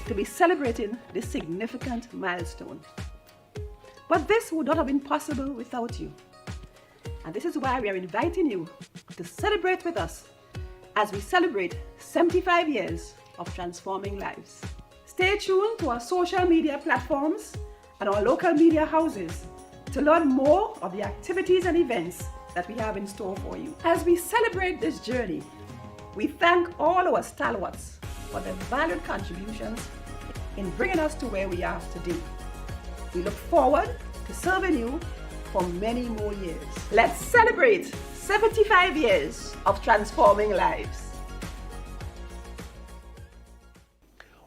to be celebrating this significant milestone. But this would not have been possible without you. And this is why we are inviting you to celebrate with us as we celebrate 75 years of transforming lives. Stay tuned to our social media platforms and our local media houses to learn more of the activities and events that we have in store for you. As we celebrate this journey, we thank all our stalwarts for their valued contributions in bringing us to where we are today. We look forward to serving you for many more years. Let's celebrate 75 years of transforming lives.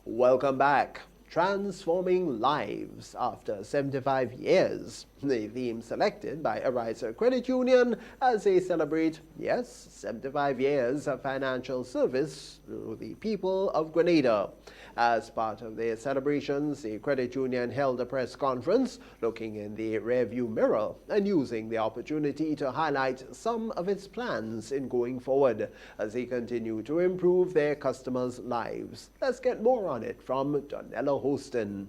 Welcome back. Transforming Lives after 75 years. The theme selected by Arizo Credit Union as they celebrate, 75 years of financial service to the people of Grenada. As part of their celebrations, the credit union held a press conference looking in the rearview mirror and using the opportunity to highlight some of its plans in going forward as they continue to improve their customers' lives. Let's get more on it from Donella Hostin.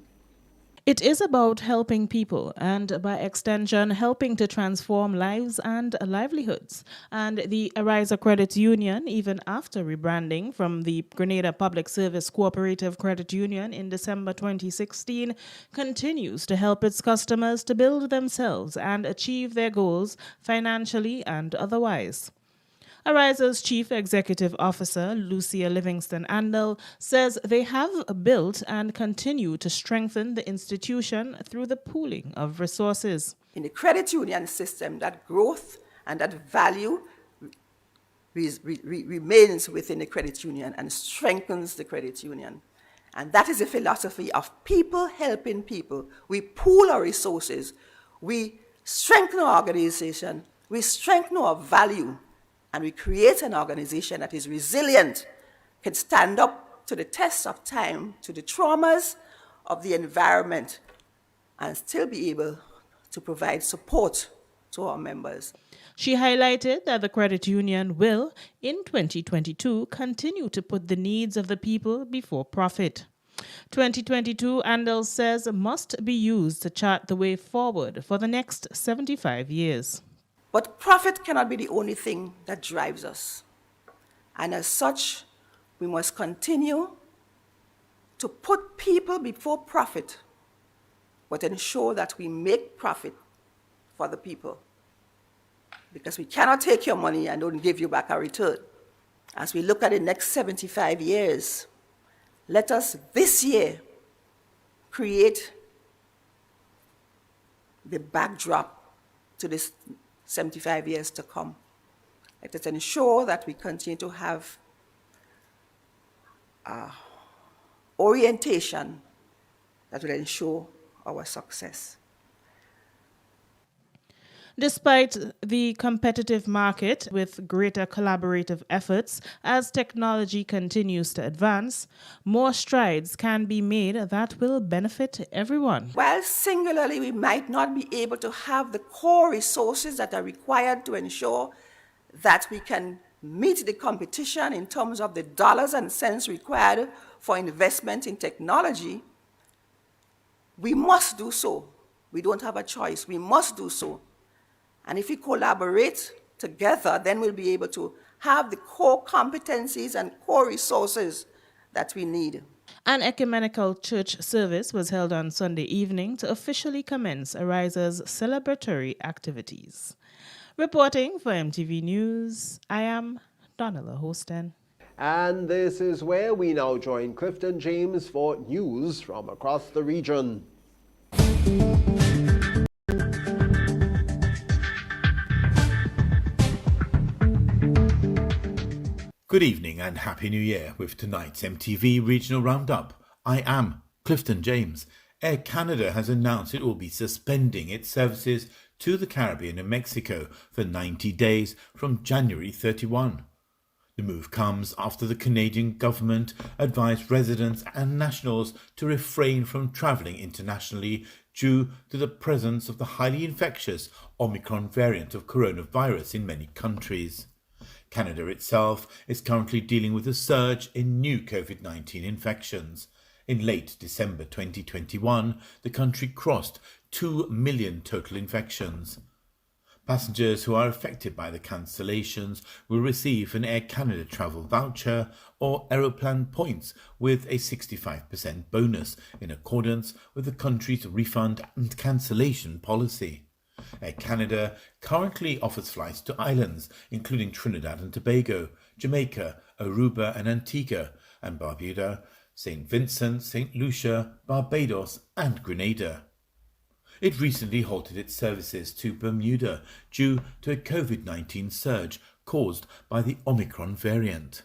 It is about helping people and, by extension, helping to transform lives and livelihoods. And the Arizo Credit Union, even after rebranding from the Grenada Public Service Cooperative Credit Union in December 2016, continues to help its customers to build themselves and achieve their goals financially and otherwise. Arizo's Chief Executive Officer, Lucia Livingston Andel, says they have built and continue to strengthen the institution through the pooling of resources. In the credit union system, that growth and that value remains within the credit union and strengthens the credit union. And that is the philosophy of people helping people. We pool our resources, we strengthen our organization, we strengthen our value, and we create an organization that is resilient, can stand up to the test of time, to the traumas of the environment, and still be able to provide support to our members. She highlighted that the credit union will, in 2022, continue to put the needs of the people before profit. 2022, Andel says, must be used to chart the way forward for the next 75 years. But profit cannot be the only thing that drives us. And as such, we must continue to put people before profit, but ensure that we make profit for the people. Because we cannot take your money and don't give you back a return. As we look at the next 75 years, let us this year create the backdrop to this 75 years to come. Let us ensure that we continue to have orientation that will ensure our success. Despite the competitive market with greater collaborative efforts as technology continues to advance, more strides can be made that will benefit everyone. While singularly we might not be able to have the core resources that are required to ensure that we can meet the competition in terms of the dollars and cents required for investment in technology, we must do so. We don't have a choice. We must do so. And if we collaborate together, then we'll be able to have the core competencies and core resources that we need. An ecumenical church service was held on Sunday evening to officially commence Ariza's celebratory activities. Reporting for MTV News, I am Donella Hostin. And this is where we now join Clifton James for news from across the region. Good evening and Happy New Year with tonight's MTV Regional Roundup. I am Clifton James. Air Canada has announced it will be suspending its services to the Caribbean and Mexico for 90 days from January 31. The move comes after the Canadian government advised residents and nationals to refrain from travelling internationally due to the presence of the highly infectious Omicron variant of coronavirus in many countries. Canada itself is currently dealing with a surge in new COVID-19 infections. In late December 2021, the country crossed 2 million total infections. Passengers who are affected by the cancellations will receive an Air Canada travel voucher or Aeroplan points with a 65% bonus in accordance with the country's refund and cancellation policy. Air Canada currently offers flights to islands including Trinidad and Tobago, Jamaica, Aruba and Antigua, and Barbuda, St. Vincent, St. Lucia, Barbados and Grenada. It recently halted its services to Bermuda due to a COVID-19 surge caused by the Omicron variant.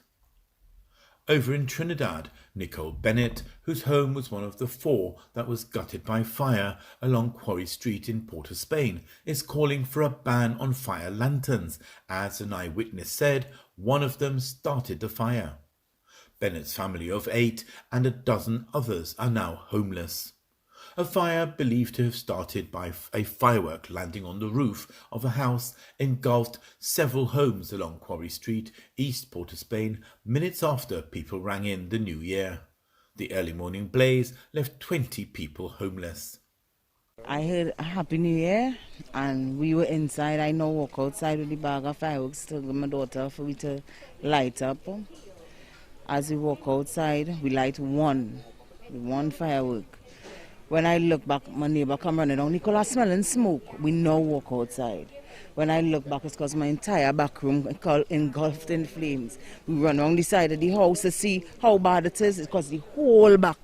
Over in Trinidad, Nicole Bennett, whose home was one of the 4 that was gutted by fire along Quarry Street in Port of Spain, is calling for a ban on fire lanterns. As an eyewitness said, one of them started the fire. Bennett's family of 8 and a dozen others are now homeless. A fire believed to have started by a firework landing on the roof of a house engulfed several homes along Quarry Street, East Port of Spain, minutes after people rang in the new year. The early morning blaze left 20 people homeless. I heard a Happy New Year and we were inside. I now walk outside with the bag of fireworks to my daughter for me to light up. As we walk outside, we light one firework. When I look back, my neighbor come running down. Nicola smelling smoke. We now walk outside. When I look back, it's because my entire back room engulfed in flames. We run around the side of the house to see how bad it is. It's because the whole back,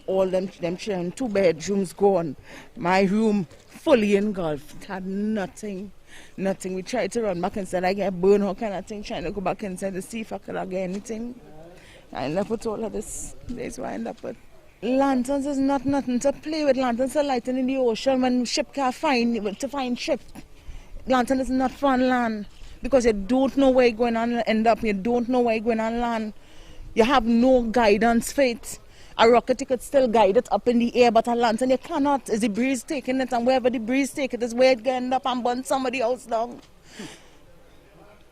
all them sharing 2 bedrooms gone. My room fully engulfed. It had nothing. We tried to run back inside. I get burned, all kind of thing, trying to go back inside to see if I could get anything. I end up with all of this. That's why I end up with. Lanterns is not nothing to play with. Lanterns are lighting in the ocean when ship can't find ship. Lantern is not fun land because you don't know where you're going to end up. You don't know where you're going to land. You have no guidance for it. A rocket you could still guide it up in the air, but a lantern you cannot. Is the breeze taking it, and wherever the breeze take it is where it can end up and burn somebody else down.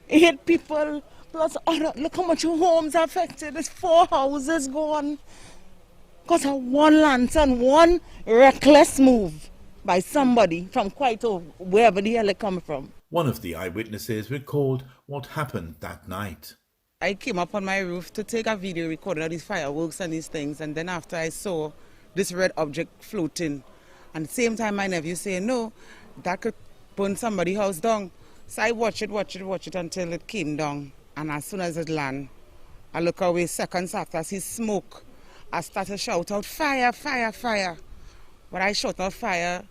8 people plus other. Look how much homes are affected. There's 4 houses gone. Because of one lantern, one reckless move by somebody from quite wherever the hell it come from. One of the eyewitnesses recalled what happened that night. I came up on my roof to take a video recording of these fireworks and these things, and then after I saw this red object floating, and at the same time my nephew saying, no, that could burn somebody's house down. So I watch it until it came down, and as soon as it landed, I look away seconds after I see smoke. I started to shout out, fire, fire, fire. When I shout out fire,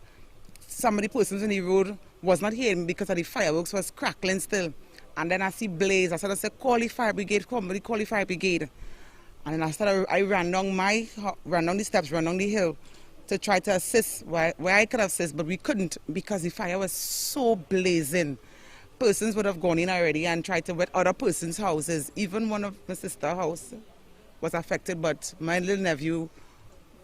some of the persons in the road was not hearing me because of the fireworks was crackling still. And then I see blaze. I started to say, call the fire brigade, somebody call the fire brigade. And then I ran down the steps, ran down the hill to try to assist where I could assist, but we couldn't because the fire was so blazing. Persons would have gone in already and tried to wet other persons' houses. Even one of my sister's house was affected, but my little nephew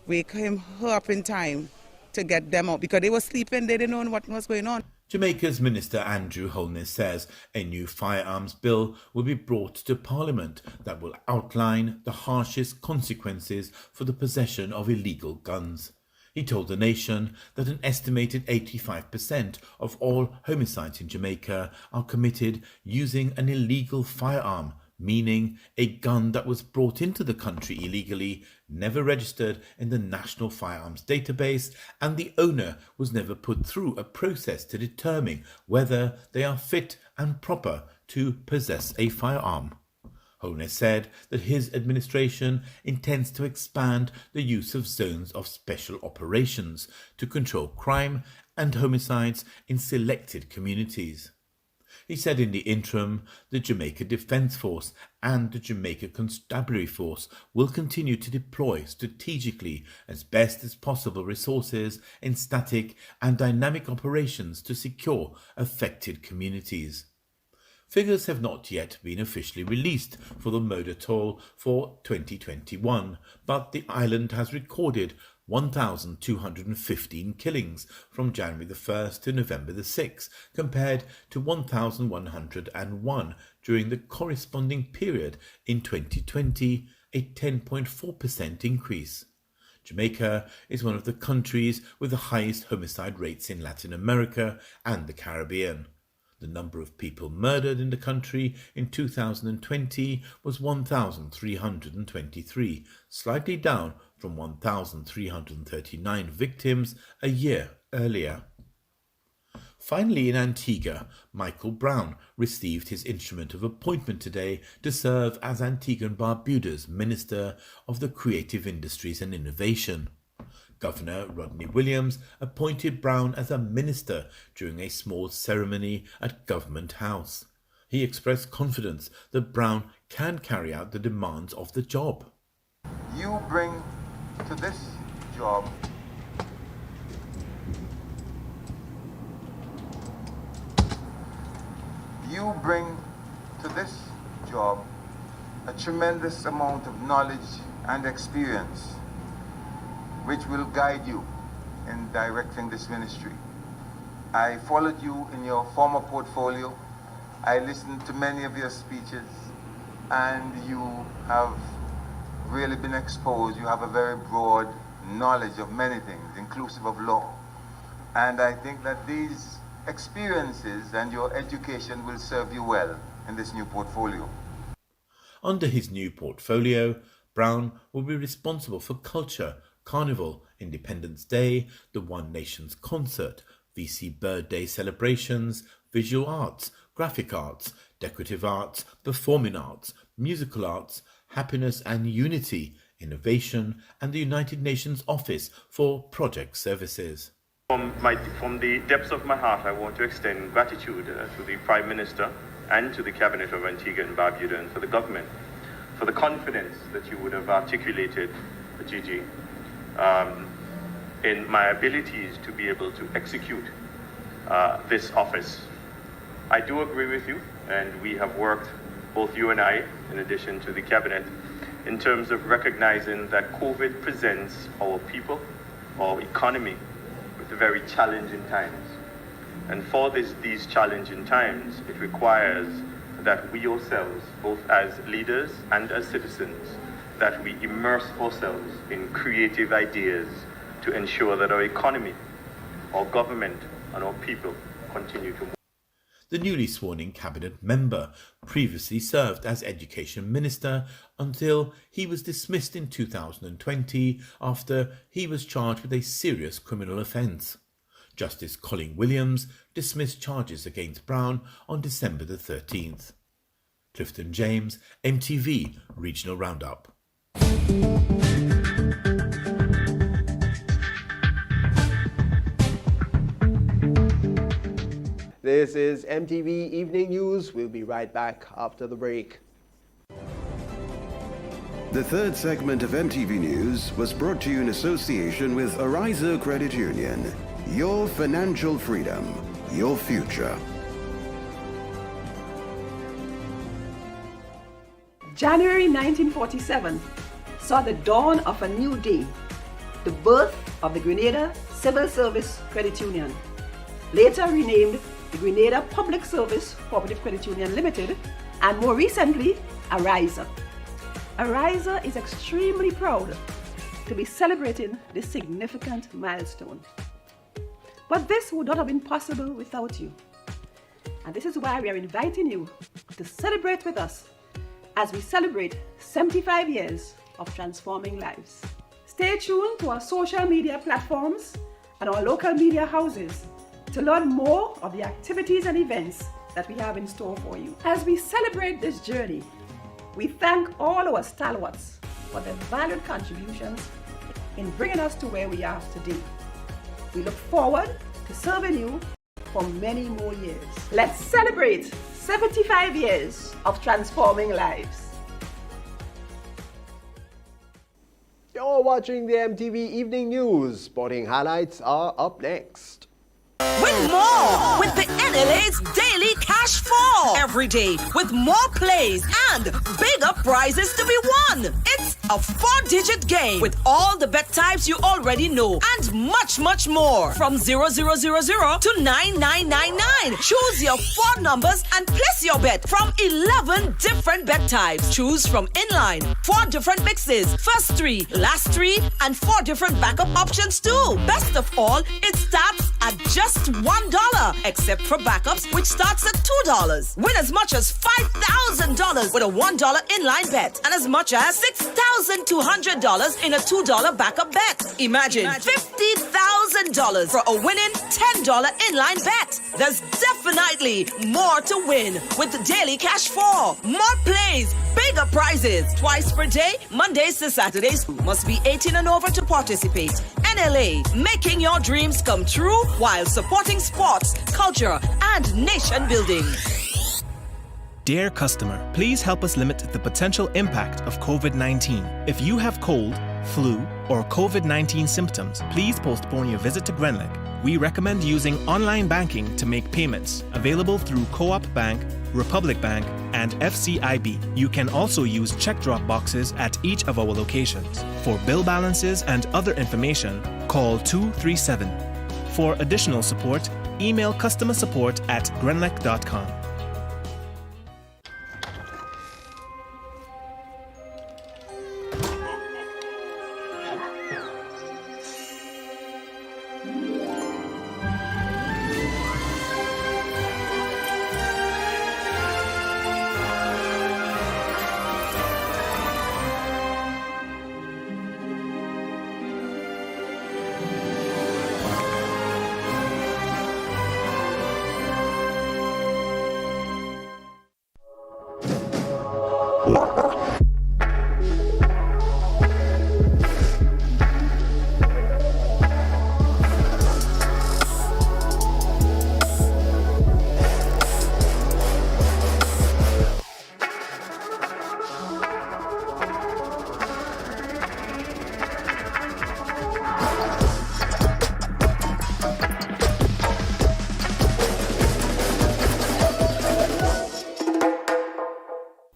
wake her up in time to get them out because they were sleeping, they didn't know what was going on. Jamaica's Minister Andrew Holness says a new firearms bill will be brought to Parliament that will outline the harshest consequences for the possession of illegal guns. He told the nation that an estimated 85% of all homicides in Jamaica are committed using an illegal firearm, meaning a gun that was brought into the country illegally, never registered in the National Firearms Database, and the owner was never put through a process to determine whether they are fit and proper to possess a firearm. Holness said that his administration intends to expand the use of zones of special operations to control crime and homicides in selected communities. He said in the interim, the Jamaica Defence Force and the Jamaica Constabulary Force will continue to deploy strategically as best as possible resources in static and dynamic operations to secure affected communities. Figures have not yet been officially released for the murder toll for 2021, but the island has recorded 1,215 killings from January the 1st to November the 6th, compared to 1,101 during the corresponding period in 2020, a 10.4% increase. Jamaica is one of the countries with the highest homicide rates in Latin America and the Caribbean. The number of people murdered in the country in 2020 was 1,323, slightly down from 1,339 victims a year earlier. Finally, in Antigua, Michael Brown received his instrument of appointment today to serve as Antigua and Barbuda's Minister of the Creative Industries and Innovation. Governor Rodney Williams appointed Brown as a minister during a small ceremony at Government House. He expressed confidence that Brown can carry out the demands of the job. You bring to this job a tremendous amount of knowledge and experience which will guide you in directing this ministry. I followed you in your former portfolio. I listened to many of your speeches, and you have really been exposed. You have a very broad knowledge of many things, inclusive of law. And I think that these experiences and your education will serve you well in this new portfolio. Under his new portfolio, Brown will be responsible for culture, Carnival, Independence Day, the One Nations Concert, VC Birthday celebrations, visual arts, graphic arts, decorative arts, performing arts, musical arts, happiness and unity, innovation, and the United Nations Office for Project Services. From the depths of my heart, I want to extend gratitude to the Prime Minister and to the Cabinet of Antigua and Barbuda and for the government for the confidence that you would have articulated, Gigi, in my abilities to be able to execute this office. I do agree with you, and we have worked, both you and I, in addition to the Cabinet, in terms of recognizing that COVID presents our people, our economy, with very challenging times. And for these challenging times, it requires that we ourselves, both as leaders and as citizens, that we immerse ourselves in creative ideas to ensure that our economy, our government, and our people continue to move. The newly sworn-in cabinet member previously served as Education Minister until he was dismissed in 2020 after he was charged with a serious criminal offence. Justice Colin Williams dismissed charges against Brown on December the 13th. Clifton James, MTV Regional Roundup. This is MTV Evening News. We'll be right back after the break. The third segment of MTV News was brought to you in association with Ariza Credit Union. Your financial freedom, your future. January 1947 saw the dawn of a new day, the birth of the Grenada Civil Service Credit Union, later renamed the Grenada Public Service Cooperative Credit Union Limited, and more recently, Ariza. Ariza is extremely proud to be celebrating this significant milestone. But this would not have been possible without you. And this is why we are inviting you to celebrate with us as we celebrate 75 years of transforming lives. Stay tuned to our social media platforms and our local media houses to learn more of the activities and events that we have in store for you. As we celebrate this journey, we thank all our stalwarts for their valued contributions in bringing us to where we are today. We look forward to serving you for many more years. Let's celebrate 75 years of transforming lives. You're watching the MTV Evening News. Sporting highlights are up next. Win more with the NLA's Daily Cash 4 every day with more plays and bigger prizes to be won. It's a 4-digit game with all the bet types you already know and much, much more. From 0000 to 9999. Choose your 4 numbers and place your bet from 11 different bet types. Choose from inline, 4 different mixes, first 3, last 3, and 4 different backup options too. Best of all, it starts at just $1, except for backups, which starts at $2. Win as much as $5,000 with a $1 inline bet and as much as $6,200 in a $2 backup bet. Imagine $50,000 for a winning $10 inline bet. There's definitely more to win with the Daily Cash 4. More plays, bigger prizes. Twice per day, Mondays to Saturdays. Must be 18 and over to participate. NLA, making your dreams come true while supporting sports, culture, and nation building. Dear customer, please help us limit the potential impact of COVID-19. If you have cold, flu, or COVID-19 symptoms, please postpone your visit to Grenlec. We recommend using online banking to make payments, available through Co-op Bank, Republic Bank, and FCIB. You can also use check drop boxes at each of our locations. For bill balances and other information, call 237. For additional support, email customersupport@grenlec.com.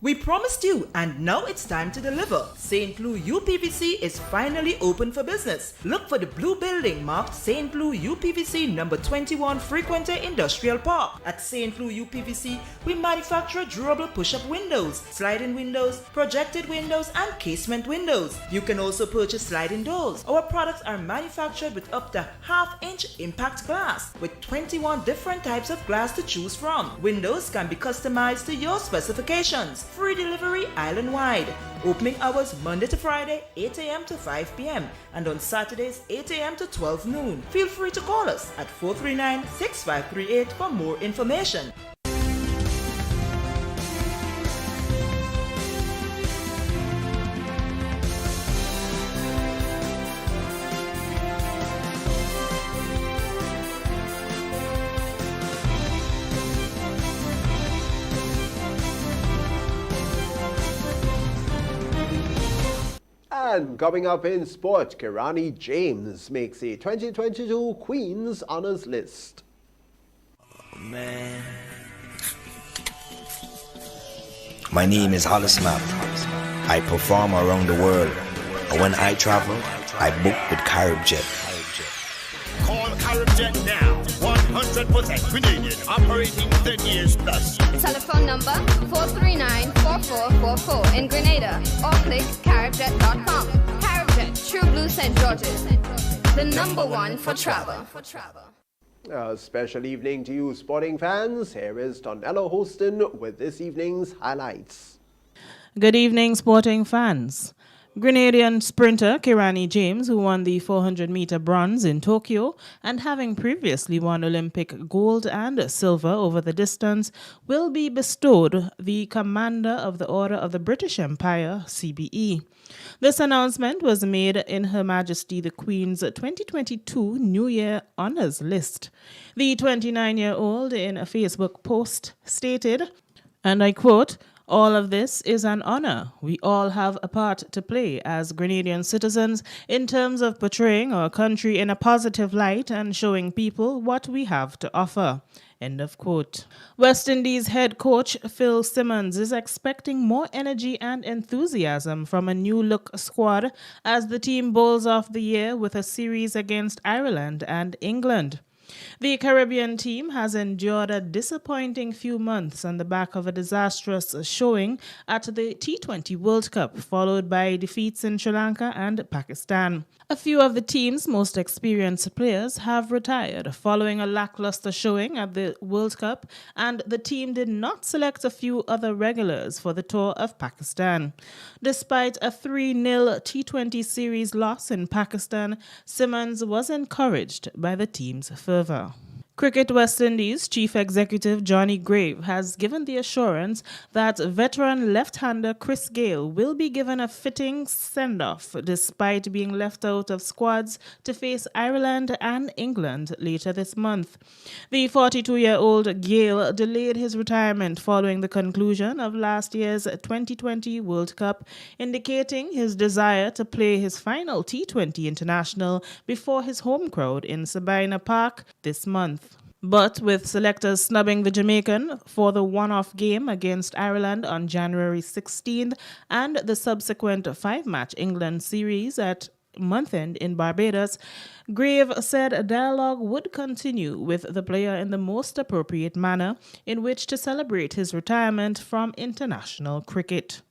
We promised you, and now it's time to deliver. St. Louis UPVC is finally open for business. Look for the blue building marked St. Louis UPVC number 21 Frequenter Industrial Park. At St. Louis UPVC, we manufacture durable push-up windows, sliding windows, projected windows, and casement windows. You can also purchase sliding doors. Our products are manufactured with up to half-inch impact glass, with 21 different types of glass to choose from. Windows can be customized to your specifications. Free delivery island-wide. Opening hours Monday to Friday, 8 a.m. to 5 p.m. and on Saturdays, 8 a.m. to 12 noon. Feel free to call us at 439-6538 for more information. And coming up in sport, Kirani James makes a 2022 Queen's Honors List. Oh, man. My name is Hollis Map. I perform around the world. And when I travel, I book with CaribJet. Call CaribJet now. 100% Grenadian, operating 10 years plus. Telephone number 439-4444 in Grenada or click caribjet.com. CaribJet, True Blue St. George's. The number one for travel. A special evening to you sporting fans. Here is Donella Hostin with this evening's highlights. Good evening, sporting fans. Grenadian sprinter Kirani James, who won the 400-meter bronze in Tokyo and having previously won Olympic gold and silver over the distance, will be bestowed the Commander of the Order of the British Empire, CBE. This announcement was made in Her Majesty the Queen's 2022 New Year Honours List. The 29-year-old in a Facebook post stated, and I quote, "All of this is an honor. We all have a part to play as Grenadian citizens in terms of portraying our country in a positive light and showing people what we have to offer." End of quote. West Indies head coach Phil Simmons is expecting more energy and enthusiasm from a new-look squad as the team bowls off the year with a series against Ireland and England. The Caribbean team has endured a disappointing few months on the back of a disastrous showing at the T20 World Cup, followed by defeats in Sri Lanka and Pakistan. A few of the team's most experienced players have retired following a lackluster showing at the World Cup, and the team did not select a few other regulars for the tour of Pakistan. Despite a 3-0 T20 series loss in Pakistan, Simmons was encouraged by the team's fervour. Cricket West Indies Chief Executive Johnny Grave has given the assurance that veteran left-hander Chris Gayle will be given a fitting send-off despite being left out of squads to face Ireland and England later this month. The 42-year-old Gayle delayed his retirement following the conclusion of last year's 2020 World Cup, indicating his desire to play his final T20 international before his home crowd in Sabina Park this month. But with selectors snubbing the Jamaican for the one-off game against Ireland on January 16th and the subsequent 5-match England series at month-end in Barbados, Grave said a dialogue would continue with the player in the most appropriate manner in which to celebrate his retirement from international cricket.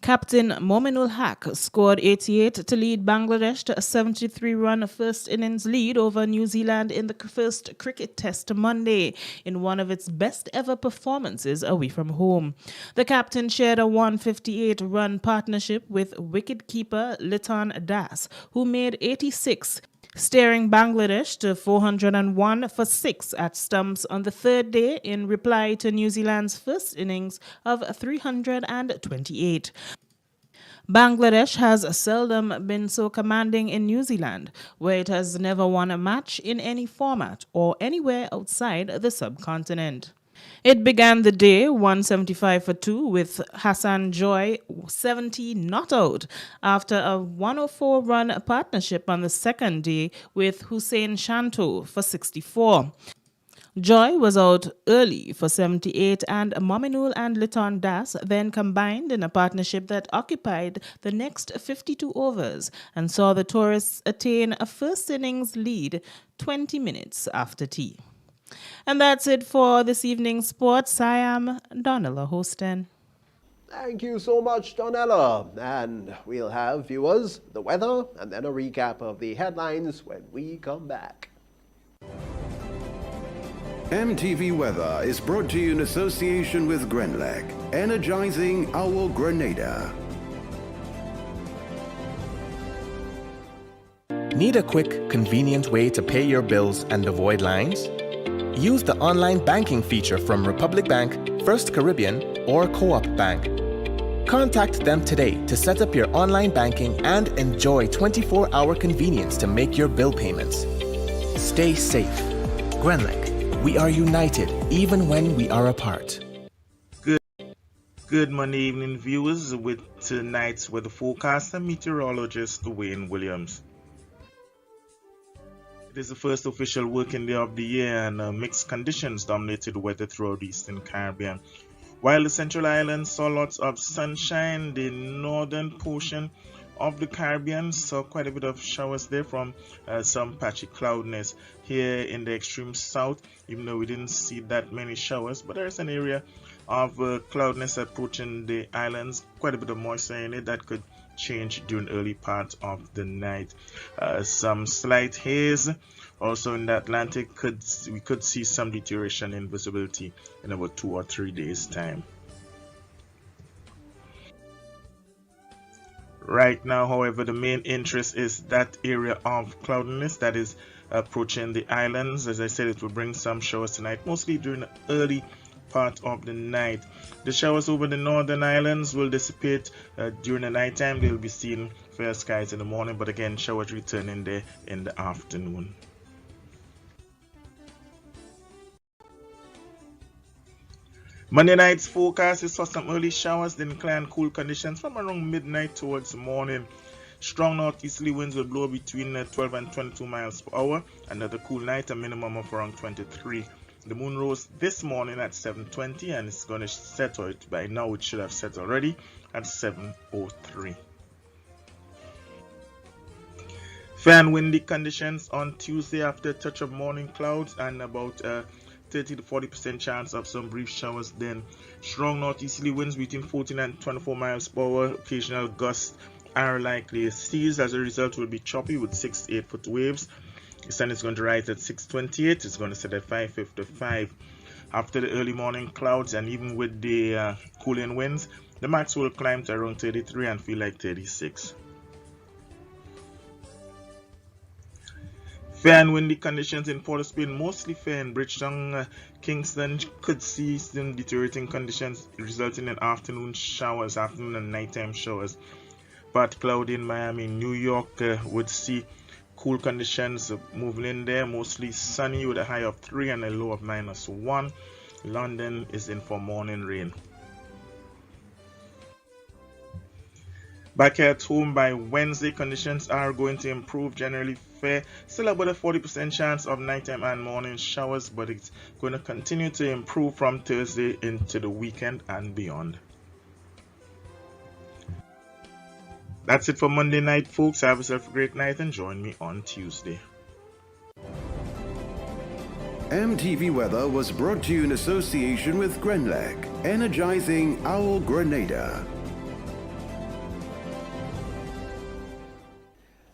Captain Mominul Haq scored 88 to lead Bangladesh to a 73-run first innings lead over New Zealand in the first cricket test Monday in one of its best-ever performances away from home. The captain shared a 158-run partnership with wicket-keeper Liton Das, who made 86, steering Bangladesh to 401 for 6 at stumps on the third day in reply to New Zealand's first innings of 328. Bangladesh has seldom been so commanding in New Zealand, where it has never won a match in any format or anywhere outside the subcontinent. It began the day 175 for 2 with Hassan Joy 70 not out after a 104-run partnership on the second day with Hussein Shanto for 64. Joy was out early for 78 and Mominul and Liton Das then combined in a partnership that occupied the next 52 overs and saw the tourists attain a first innings lead 20 minutes after tea. And that's it for this evening's sports. I am Donella Hostin. Thank you so much, Donella. And we'll have, viewers, the weather and then a recap of the headlines when we come back. MTV Weather is brought to you in association with Grenlec, energizing our Grenada. Need a quick, convenient way to pay your bills and avoid lines? Use the online banking feature from Republic Bank, First Caribbean, or Co-op Bank. Contact them today to set up your online banking and enjoy 24-hour convenience to make your bill payments. Stay safe. Grenlec, we are united even when we are apart. Good Monday evening, viewers, with tonight's weather forecast and meteorologist Wayne Williams. It is the first official working day of the year, and mixed conditions dominated weather throughout the Eastern Caribbean. While the Central Islands saw lots of sunshine, the northern portion of the Caribbean saw quite a bit of showers there from some patchy cloudiness. Here in the extreme south, even though we didn't see that many showers, but there's an area of cloudiness approaching the islands, quite a bit of moisture in it that could change during early part of the night. Some slight haze also in the Atlantic. We could see some deterioration in visibility in about 2 or 3 days time. Right now, however, the main interest is that area of cloudiness that is approaching the islands. As I said, it will bring some showers tonight, mostly during the early part of the night. The showers over the northern islands will dissipate during the night time. They will be seen fair skies in the morning, but again, showers returning there in the afternoon. Monday night's forecast is for some early showers, then clear and cool conditions from around midnight towards morning. Strong northeasterly winds will blow between 12 and 22 miles per hour. Another cool night, a minimum of around 23. The moon rose this morning at 7:20 and it's going to set, or by now it should have set already, at 7:03. Fair and windy conditions on Tuesday after a touch of morning clouds and about 30 to 40% chance of some brief showers then. Strong northeasterly winds between 14 and 24 miles per hour. Occasional gusts are likely. Seas as a result will be choppy with 6 to 8 foot waves. The sun is going to rise at 6:28. It's going to set at 5:55. After the early morning clouds and even with the cooling winds, the max will climb to around 33 and feel like 36. Fair and windy conditions in Port of Spain, mostly fair in Bridgetown. Kingston could see some deteriorating conditions resulting in afternoon and nighttime showers. But cloudy in Miami. New York would see cool conditions moving in there, mostly sunny with a high of 3 and a low of -1. London is in for morning rain. Back here at home by Wednesday, conditions are going to improve, generally fair. Still about a 40% chance of nighttime and morning showers, but it's going to continue to improve from Thursday into the weekend and beyond. That's it for Monday night, folks. Have yourself a great night and join me on Tuesday. MTV Weather was brought to you in association with Grenlec, energizing our Grenada.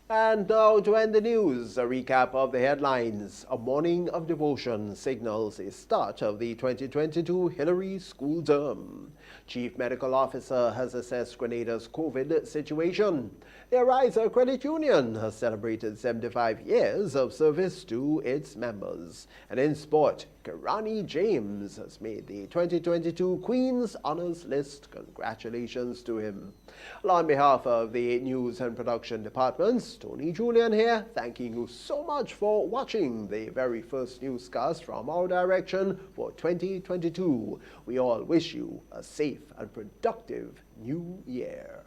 And now to end the news, a recap of the headlines. A morning of devotion signals a start of the 2022 Hillary school term. Chief Medical Officer has assessed Grenada's COVID situation. The Ariza Credit Union has celebrated 75 years of service to its members. And in sport, Kirani James has made the 2022 Queen's Honors List. Congratulations to him. On behalf of the News and Production Departments, Tony Julian here, thanking you so much for watching the very first newscast from our direction for 2022. We all wish you a safe and productive new year.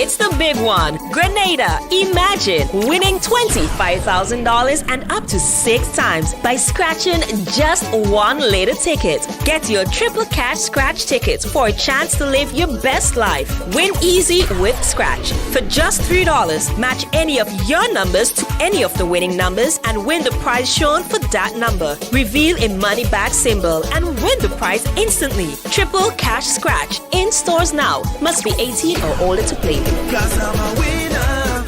It's the big one. Grenada. Imagine winning $25,000 and up to 6 times by scratching just one lotto ticket. Get your triple cash scratch tickets for a chance to live your best life. Win easy with Scratch. For just $3, match any of your numbers to any of the winning numbers and win the prize shown for that number. Reveal a money bag symbol and win the prize instantly. Triple cash scratch in stores now. Must be 18 or older to play. Cause I'm a winner.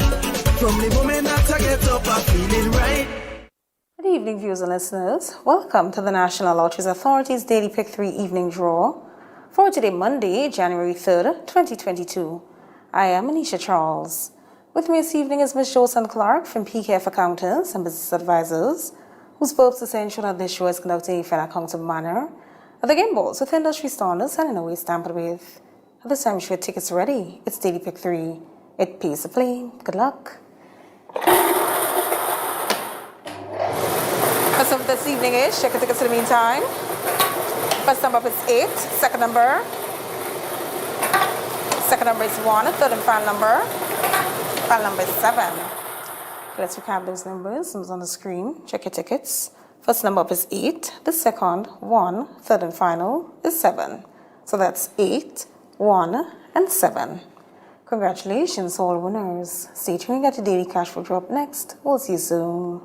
From the moment that I get up, I'm feeling right. Good evening, viewers and listeners. Welcome to the National Lotteries Authority's Daily Pick 3 evening draw for today, Monday, January 3rd, 2022. I am Anisha Charles. With me this evening is Ms. Jocelyn Clark from PKF Accountants and Business Advisors, whose purpose is to ensure that this show is conducted in a fair and accountable manner. At the game balls with industry standards and in a way tampered with. At this time, your tickets are ready. It's Daily Pick 3. It pays to play. Good luck. First number this evening is, check your tickets in the meantime. First number is 8. Second number is 1. Third and final number. Final number is 7. Let's recap those numbers. Numbers on the screen. Check your tickets. First number up is 8. The second, 1. Third and final is 7. So that's 8, 1, and 7. Congratulations, all winners. Stay tuned, get your daily cash flow drop next. We'll see you soon.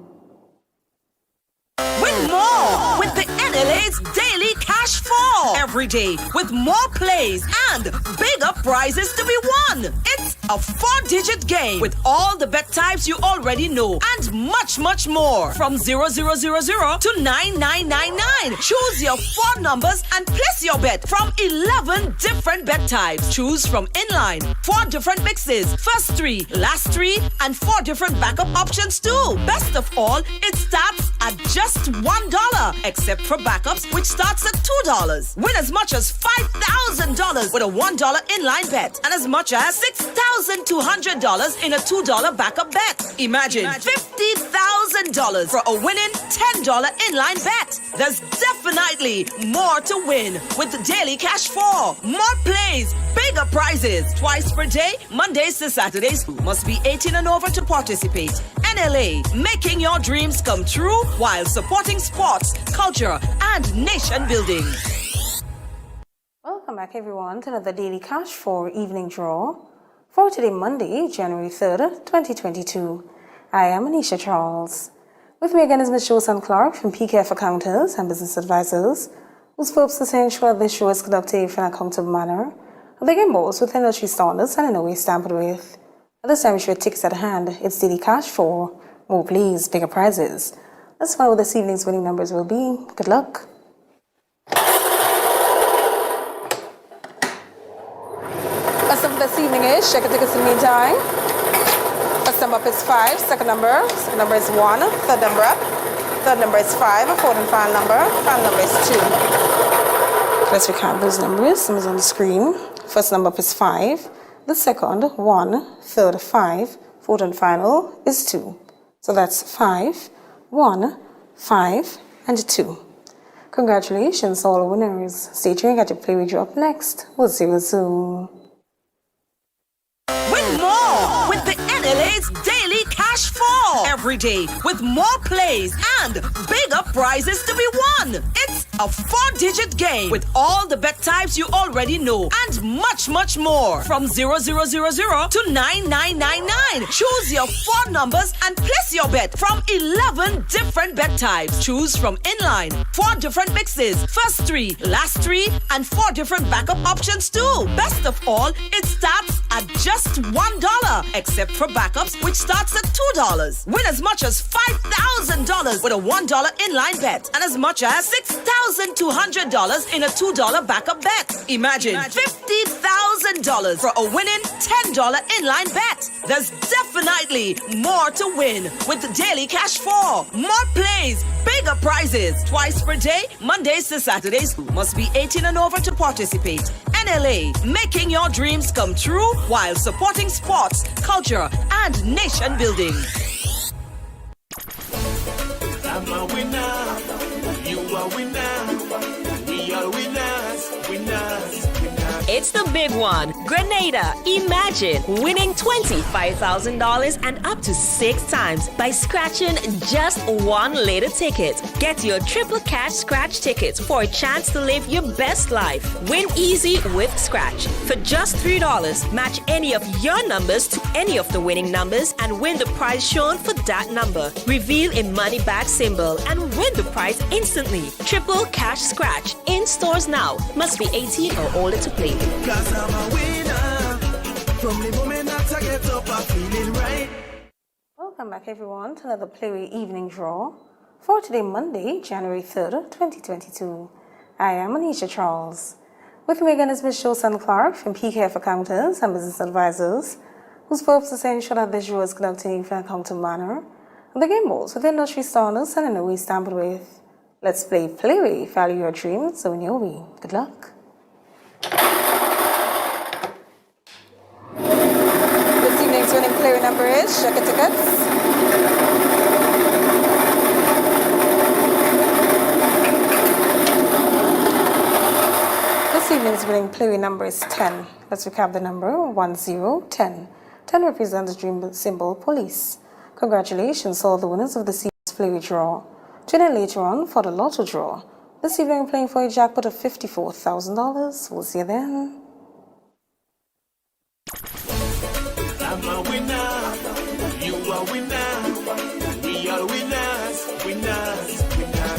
Win more with the NLA's Daily Cash 4 every day with more plays and bigger prizes to be won. It's a 4-digit game with all the bet types you already know and much, much more. From 0000 to 9999. Choose your 4 numbers and place your bet from 11 different bet types. Choose from inline, 4 different mixes, first 3, last 3, and 4 different backup options too. Best of all, it starts at just $1, except for backups, which starts at $2. Win as much as $5,000 with a $1 inline bet and as much as $6,200 in a $2 backup bet. Imagine $50,000 for a winning $10 inline bet. There's definitely more to win with the Daily Cash 4. More plays, bigger prizes. Twice per day, Mondays to Saturdays. Must be 18 and over to participate. NLA, making your dreams come true while supporting sports, culture, and nation building. Welcome back, everyone, to another Daily Cash 4 evening draw for today, Monday, January 3rd, 2022. I am Anisha Charles. With me again is Ms. Jocelyn Clark from PKF Accountants and Business Advisors, whose purpose is to ensure that this show is conducted in an accountable manner. The game balls with industry standards and in a way tampered with. At this time, we show tickets at hand. It's Daily Cash 4. More please, bigger prizes. Let's find out what this evening's winning numbers will be. Good luck. First number this evening is, check your tickets in the meantime. First number up is 5. Second number is 1. Third number up. Third number is 5. Fourth and final number. Final number is 2. Let's recap those numbers. Numbers on the screen. First number up is 5. The second, 1. Third, 5. Fourth and final is 2. So that's 5, 1, 5, and 2. Congratulations, all winners. Stay tuned, get your play with you up next. We'll see you soon. Win more with the NLA's Daily Cash 4 every day with more plays and bigger prizes to be won. It's a 4-digit game with all the bet types you already know and much, much more. From 0000 to 9999. Choose your 4 numbers and place your bet from 11 different bet types. Choose from inline, 4 different mixes, first 3, last 3, and 4 different backup options too. Best of all, it starts at just $1, except for backups, which starts at $2. Win as much as $5,000 with a $1 inline bet and as much as $6,200 in a $2 backup bet. Imagine $50,000 for a winning $10 inline bet. There's definitely more to win with the Daily Cash 4. More plays, bigger prizes. Twice per day, Mondays to Saturdays. Must be 18 and over to participate. NLA, making your dreams come true while supporting sports, culture, and nation building. I'm a winner, you are winner, we are winners, winners, winners. It's the big one. Grenada, imagine winning $25,000 and up to 6 times by scratching just one lotto ticket. Get your triple cash scratch tickets for a chance to live your best life. Win easy with Scratch. For just $3, match any of your numbers to any of the winning numbers and win the prize shown for that number. Reveal a money bag symbol and win the prize instantly. Triple cash scratch in stores now. Must be 18 or older to play. 'Cause I'm a winner. From the moment that I get up, I'm feeling right. Welcome back, everyone, to another Playway Evening Draw for today, Monday, January 3rd, 2022. I am Anisha Charles. With me again is Ms. Josan Clark from PKF Accountants and Business Advisors, whose purpose is to ensure that this draw is conducted in an accounting manner, and the game balls with industry standards and in a way stamped with. Let's play Playway, value your dreams, so in your way. Good luck. This evening's winning Playway number is, check your tickets. This evening's winning Playway number is 10. Let's recap the number 1010. 10 represents the dream symbol police. Congratulations all the winners of the season's Playway draw. Tune in later on for the lotto draw. This evening we're playing for a jackpot of $54,000. We'll see you then. I'm a winner. You are winner. We are winners. Winners.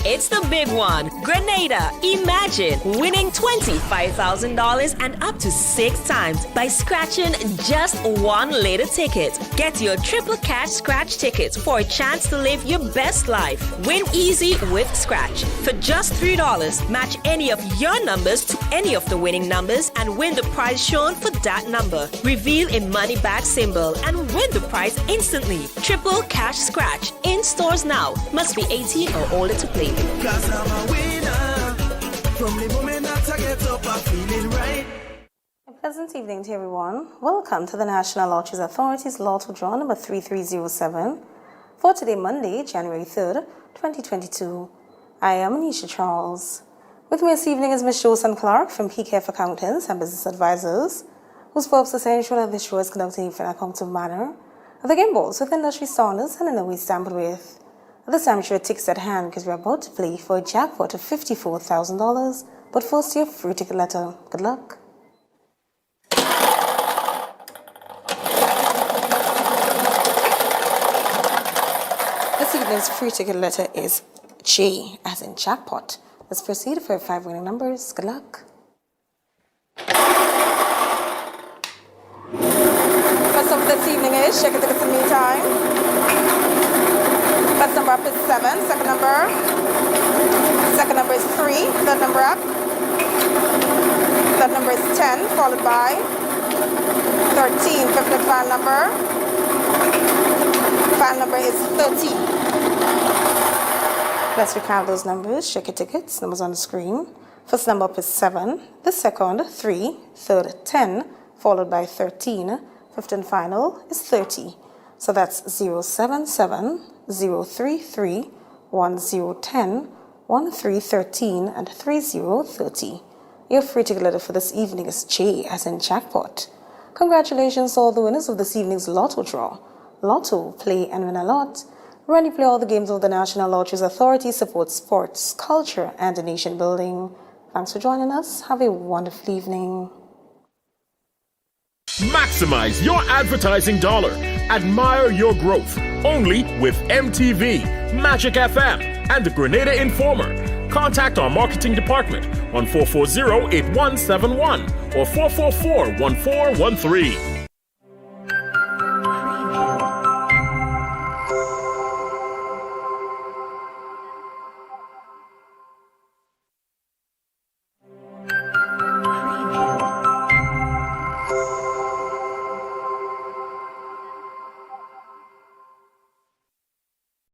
It's the big one. Grenada, imagine winning $25,000 and up to 6 times by scratching just one lotto ticket. Get your triple cash scratch tickets for a chance to live your best life. Win easy with Scratch. For just $3, match any of your numbers to any of the winning numbers and win the prize shown for that number. Reveal a money bag symbol and win the prize instantly. Triple cash scratch in stores now. Must be 18 or older to play. 'Cause I'm a winner. From the moment that I get up, I'm feeling right. A pleasant evening to everyone. Welcome to the National Lotteries Authority's Lotto Draw number 3307 for today, Monday, January 3rd, 2022. I am Anisha Charles. With me this evening is Ms. Josan Clark from PKF Accountants and Business Advisors, whose purpose is to ensure that this show is conducted in an accounting manner, and the game balls with industry standards and in a way stamped with. At this time, your tickets at hand because we're about to play for a jackpot of $54,000. But first, your free ticket letter. Good luck. This evening's free ticket letter is J, as in jackpot. Let's proceed for 5 winning numbers. Good luck. First up this evening is check your tickets in the meantime. First number up is 7, second number is 3, third number up. Third number is 10, followed by 13, fifth and final number. Final number is 30. Let's recount those numbers, check your tickets, numbers on the screen. First number up is 7, the second 3, third 10, followed by 13, fifth and final is 30. So that's 077, 033, 1010, 1313, and 3030. Your free ticket letter for this evening is J, as in jackpot. Congratulations to all the winners of this evening's Lotto draw. Lotto, play and win a lot. Run and play all the games of the National Lotteries Authority, supports sports, culture, and nation building. Thanks for joining us. Have a wonderful evening. Maximize your advertising dollar. Admire your growth. Only with MTV, Magic FM, and the Grenada Informer. Contact our marketing department on 440-8171 or 444-1413.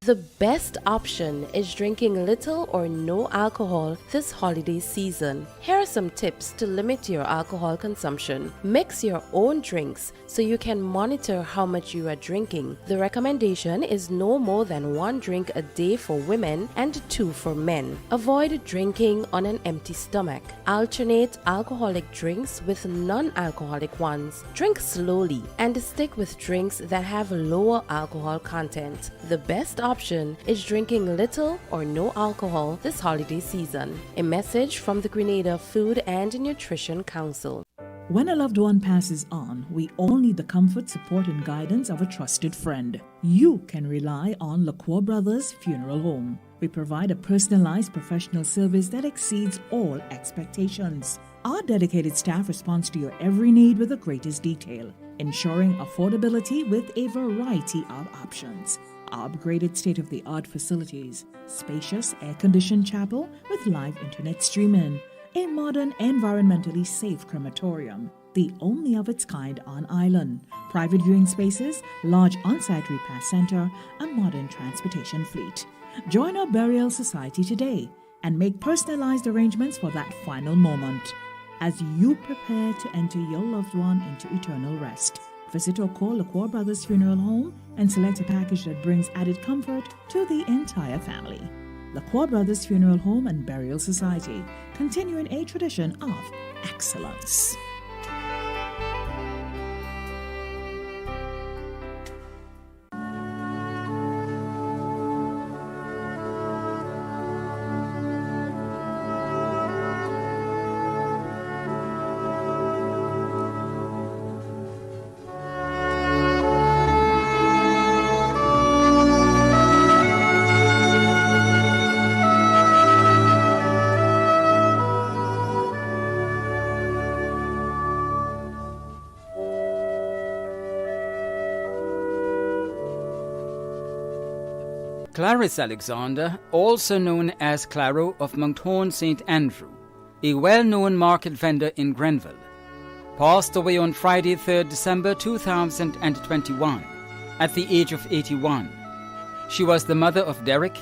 The best option is drinking little or no alcohol this holiday season. Here are some tips to limit your alcohol consumption. Mix your own drinks so you can monitor how much you are drinking. The recommendation is no more than 1 drink a day for women and 2 for men. Avoid drinking on an empty stomach. Alternate alcoholic drinks with non-alcoholic ones. Drink slowly and stick with drinks that have lower alcohol content. The best option is drinking little or no alcohol this holiday season. A message from the Grenada Food and Nutrition Council. When a loved one passes on, we all need the comfort, support, and guidance of a trusted friend. You can rely on LaCour Brothers Funeral Home. We provide a personalized professional service that exceeds all expectations. Our dedicated staff responds to your every need with the greatest detail, ensuring affordability with a variety of options. Our upgraded state-of-the-art facilities, spacious air-conditioned chapel with live internet streaming, a modern, environmentally safe crematorium, the only of its kind on island, private viewing spaces, large on-site repast center, a modern transportation fleet. Join our burial society today and make personalized arrangements for that final moment as you prepare to enter your loved one into eternal rest. Visit or call LaCour Brothers Funeral Home and select a package that brings added comfort to the entire family. LaCour Brothers Funeral Home and Burial Society, continuing a tradition of excellence. Clarice Alexander, also known as Claro of Monthorne St. Andrew, a well-known market vendor in Grenville, passed away on Friday, 3rd December 2021 at the age of 81. She was the mother of Derek,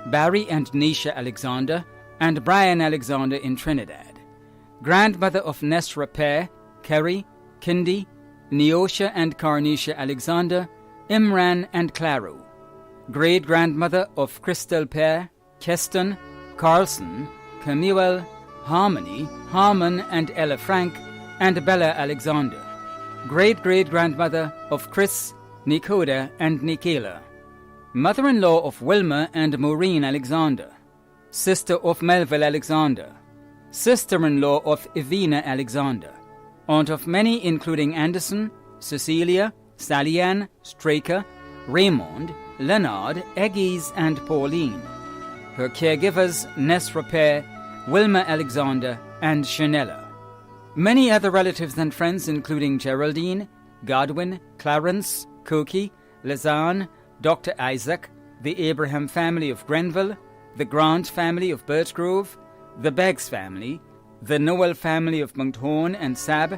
Barry and Nisha Alexander, and Brian Alexander in Trinidad, grandmother of Nesra Pear, Kerry, Kindy, Neosha and Carnisha Alexander, Imran and Claro, great-grandmother of Crystal Pear, Keston, Carlson, Camuel, Harmony, Harmon and Ella Frank, and Bella Alexander, great-great-grandmother of Chris, Nicoda and Nikela, mother-in-law of Wilma and Maureen Alexander, sister of Melville Alexander, sister-in-law of Evina Alexander, aunt of many including Anderson, Cecilia, Sallyanne, Straker, Raymond, Leonard, Eggies, and Pauline. Her caregivers, Nesra Pear, Wilma Alexander, and Chanella. Many other relatives and friends including Geraldine, Godwin, Clarence, Cookie, Lazanne, Dr. Isaac, the Abraham family of Grenville, the Grant family of Birchgrove, the Beggs family, the Noel family of Monthorne and Sab,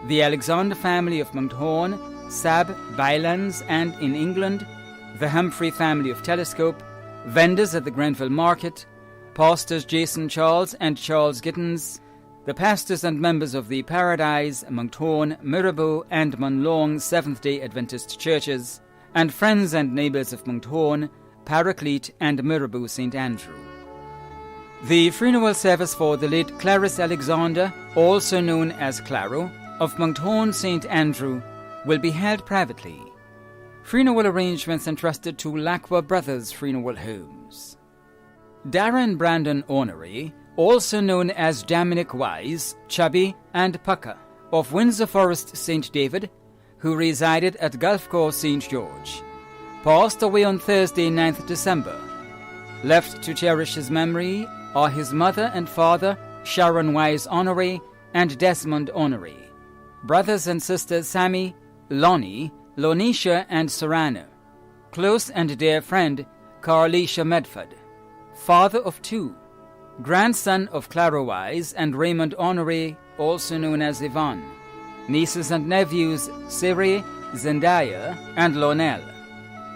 the Alexander family of Monthorne, Sab, Bylands, and in England, the Humphrey family of Telescope, vendors at the Grenville Market, pastors Jason Charles and Charles Gittins, the pastors and members of the Paradise, Monthorne, Mirabeau, and Monlong Seventh-day Adventist churches, and friends and neighbours of Monthorne, Paraclete, and Mirabeau St. Andrew. The funeral service for the late Clarice Alexander, also known as Claro, of Monthorne St. Andrew, will be held privately. Funeral arrangements entrusted to Lacqua Brothers Funeral Homes. Darren Brandon Ornery, also known as Dominic Wise, Chubby, and Pucker, of Windsor Forest St. David, who resided at Gulf Course St. George, passed away on Thursday, 9th December. Left to cherish his memory are his mother and father, Sharon Wise Ornery and Desmond Ornery, brothers and sisters Sammy, Lonnie, Lonisha and Serrano, close and dear friend Carlisha Medford, father of 2, grandson of Clara Wise and Raymond Ornery, also known as Yvonne, nieces and nephews Siri, Zendaya, and Lonel,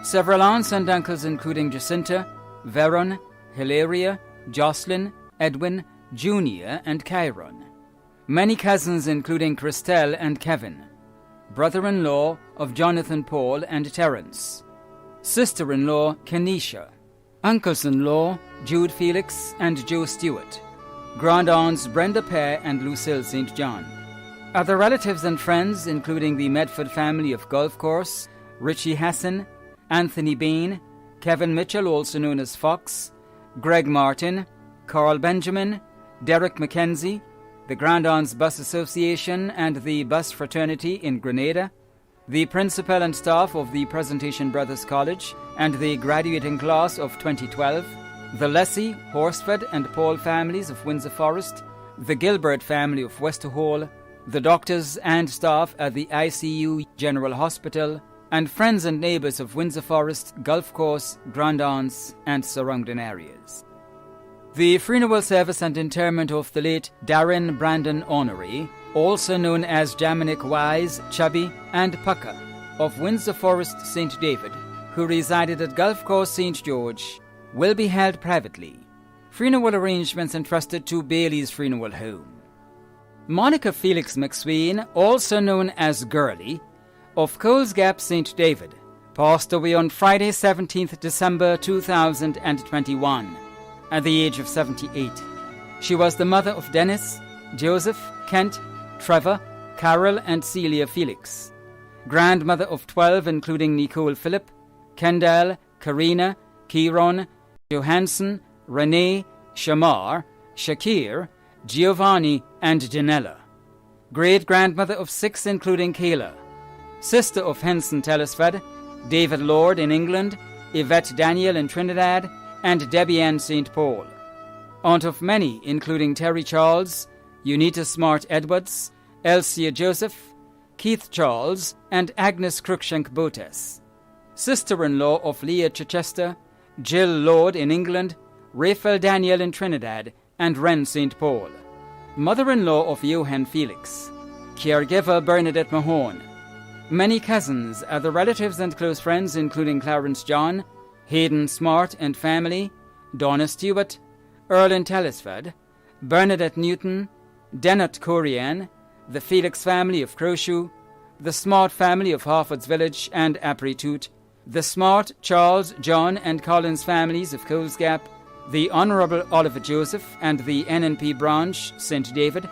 Several aunts and uncles including Jacinta, Veron, Hilaria, Jocelyn, Edwin, Junior and Chiron. Many cousins including Christelle and Kevin. Brother-in-law of Jonathan Paul and Terence. Sister-in-law Kenesha. Uncles-in-law Jude Felix and Joe Stewart. Grand-aunts Brenda Pear and Lucille St. John. Other relatives and friends including the Medford family of Golf Course, Richie Hassan, Anthony Bain, Kevin Mitchell, also known as Fox, Greg Martin, Carl Benjamin, Derek McKenzie, the Grand Aunts Bus Association and the Bus Fraternity in Grenada, the principal and staff of the Presentation Brothers College and the graduating class of 2012, the Leslie, Horsford and Paul families of Windsor Forest, the Gilbert family of Wester Hall, the doctors and staff at the ICU General Hospital, and friends and neighbours of Windsor Forest, Gulf Course, Grand Aunts and surrounding areas. The funeral service and interment of the late Darren Brandon Honoré, also known as Jaminick Wise, Chubby and Pucker, of Windsor Forest St. David, who resided at Gulf Course St. George, will be held privately. Funeral arrangements entrusted to Bailey's Funeral Home. Monica Felix McSween, also known as Girlie, of Coles Gap St. David, passed away on Friday 17th December 2021 at the age of 78. She was the mother of Dennis, Joseph, Kent, Trevor, Carol and Celia Felix, grandmother of 12 including Nicole Phillip, Kendall, Karina, Kieron, Johansson, Renee, Shamar, Shakir, Giovanni and Janella, great-grandmother of 6 including Kayla, sister of Henson Telesford, David Lord in England, Yvette Daniel in Trinidad, and Debbie Ann St. Paul. Aunt of many, including Terry Charles, Unita Smart Edwards, Elsia Joseph, Keith Charles, and Agnes Cruikshank Botes. Sister-in-law of Leah Chichester, Jill Lord in England, Raphael Daniel in Trinidad, and Ren St. Paul. Mother-in-law of Johan Felix. Caregiver Bernadette Mahone. Many cousins, other relatives and close friends including Clarence John, Hayden Smart and family, Donna Stewart, Erlyn Telesford, Bernadette Newton, Dennet Corian, the Felix family of Crowshoe, the Smart family of Harfords Village and Apritute, the Smart, Charles, John and Collins families of Coles Gap, the Honourable Oliver Joseph and the NNP branch, St. David,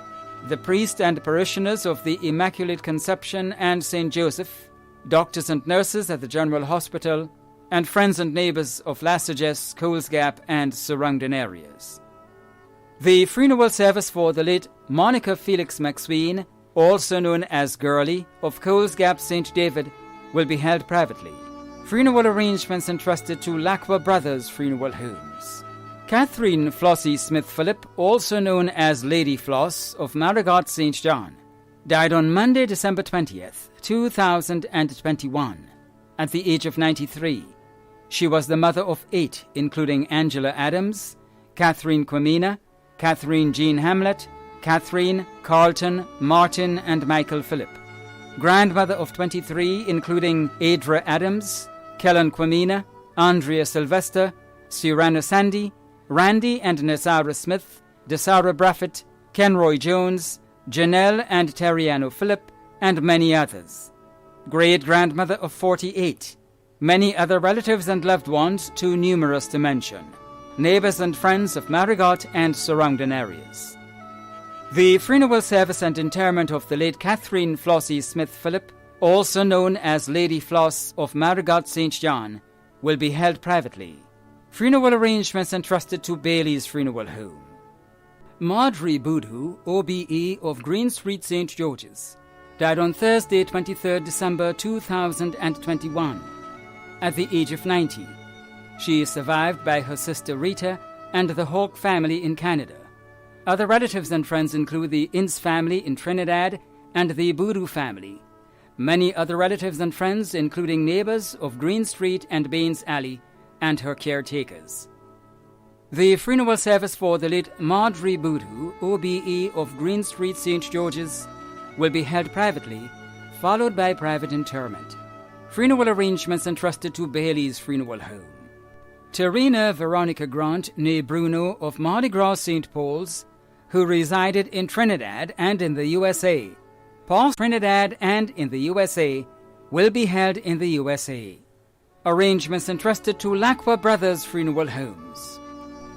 the priest and parishioners of the Immaculate Conception and St. Joseph, doctors and nurses at the General Hospital, and friends and neighbours of Lassages, Coles Gap and surrounding areas. The funeral service for the late Monica Felix McSween, also known as Girlie, of Coles Gap St. David, will be held privately. Funeral arrangements entrusted to Lacqua Brothers Funeral Homes. Catherine Flossie Smith-Phillip, also known as Lady Floss, of Marigot St. John, died on Monday, December 20th, 2021, at the age of 93. She was the mother of 8, including Angela Adams, Catherine Quamina, Catherine Jean Hamlet, Catherine, Carlton, Martin, and Michael Phillip. Grandmother of 23, including Adra Adams, Kellen Quamina, Andrea Sylvester, Cyrano Sandy, Randy and Nazara Smith, Desara Braffett, Kenroy Jones, Janelle and Terriano Phillip, and many others. Great-grandmother of 48. Many other relatives and loved ones too numerous to mention. Neighbours and friends of Marigot and surrounding areas. The funeral service and interment of the late Catherine Flossie Smith-Phillip, also known as Lady Floss of Marigot St. John, will be held privately. Funeral arrangements entrusted to Bailey's Funeral Home. Marjorie Boodoo, OBE of Green Street, St. George's, died on Thursday, 23rd December 2021, at the age of 90. She is survived by her sister Rita and the Hawke family in Canada. Other relatives and friends include the Ince family in Trinidad and the Boodoo family. Many other relatives and friends, including neighbours of Green Street and Baines Alley, and her caretakers. The funeral service for the late Marjorie Boodoo, OBE of Green Street, St. George's, will be held privately, followed by private interment. Funeral arrangements entrusted to Bailey's Funeral Home. Terina Veronica Grant, née Bruno, of Mardi Gras St. Paul's, who resided in Trinidad and in the USA. Past Trinidad and in the USA will be held in the USA. Arrangements entrusted to Lacqua Brothers Funeral Homes.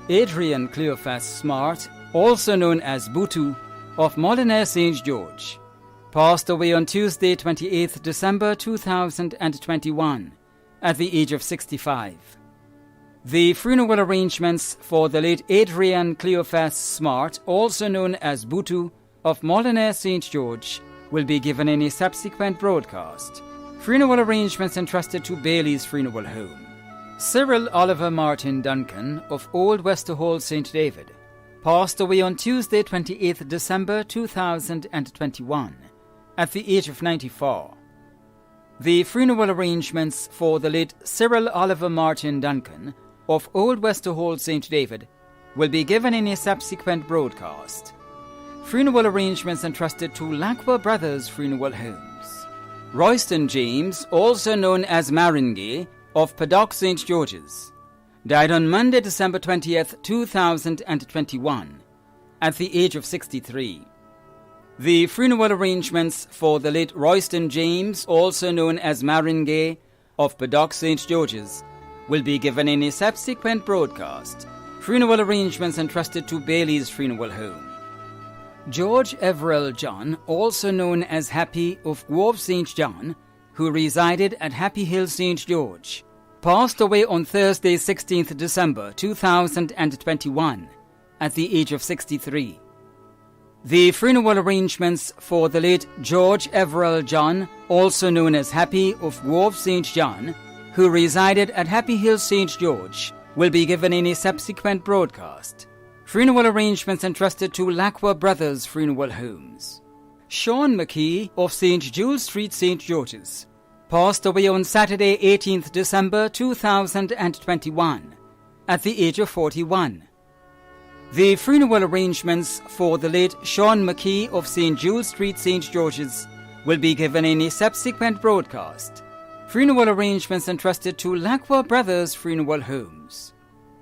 Adrian Cleophas Smart, also known as Butu, of Molyneux St. George, passed away on Tuesday, 28th December 2021, at the age of 65. The funeral arrangements for the late Adrian Cleophas Smart, also known as Butu, of Molyneux St. George, will be given in a subsequent broadcast. Funeral arrangements entrusted to Bailey's Funeral Home. Cyril Oliver Martin Duncan, of Old Westerhall St. David, passed away on Tuesday, 28th December 2021, at the age of 94. The funeral arrangements for the late Cyril Oliver Martin Duncan, of Old Westerhall St. David, will be given in a subsequent broadcast. Funeral arrangements entrusted to Lacqua Brothers Funeral Homes. Royston James, also known as Maringay, of Paddock St. George's, died on Monday, December 20th, 2021, at the age of 63. The funeral arrangements for the late Royston James, also known as Maringay, of Paddock St. George's, will be given in a subsequent broadcast. Funeral arrangements entrusted to Bailey's Funeral Home. George Everell John, also known as Happy, of Grove St. John, who resided at Happy Hill St. George, passed away on Thursday, 16th December 2021, at the age of 63. The funeral arrangements for the late George Everell John, also known as Happy, of Grove St. John, who resided at Happy Hill St. George, will be given in a subsequent broadcast. Funeral arrangements entrusted to Lacqua Brothers Funeral Homes. Sean McKee of St. Jules Street, St. George's, passed away on Saturday, 18th December 2021, at the age of 41. The funeral arrangements for the late Sean McKee of St. Jules Street, St. George's, will be given in a subsequent broadcast. Funeral arrangements entrusted to Lacqua Brothers Funeral Homes.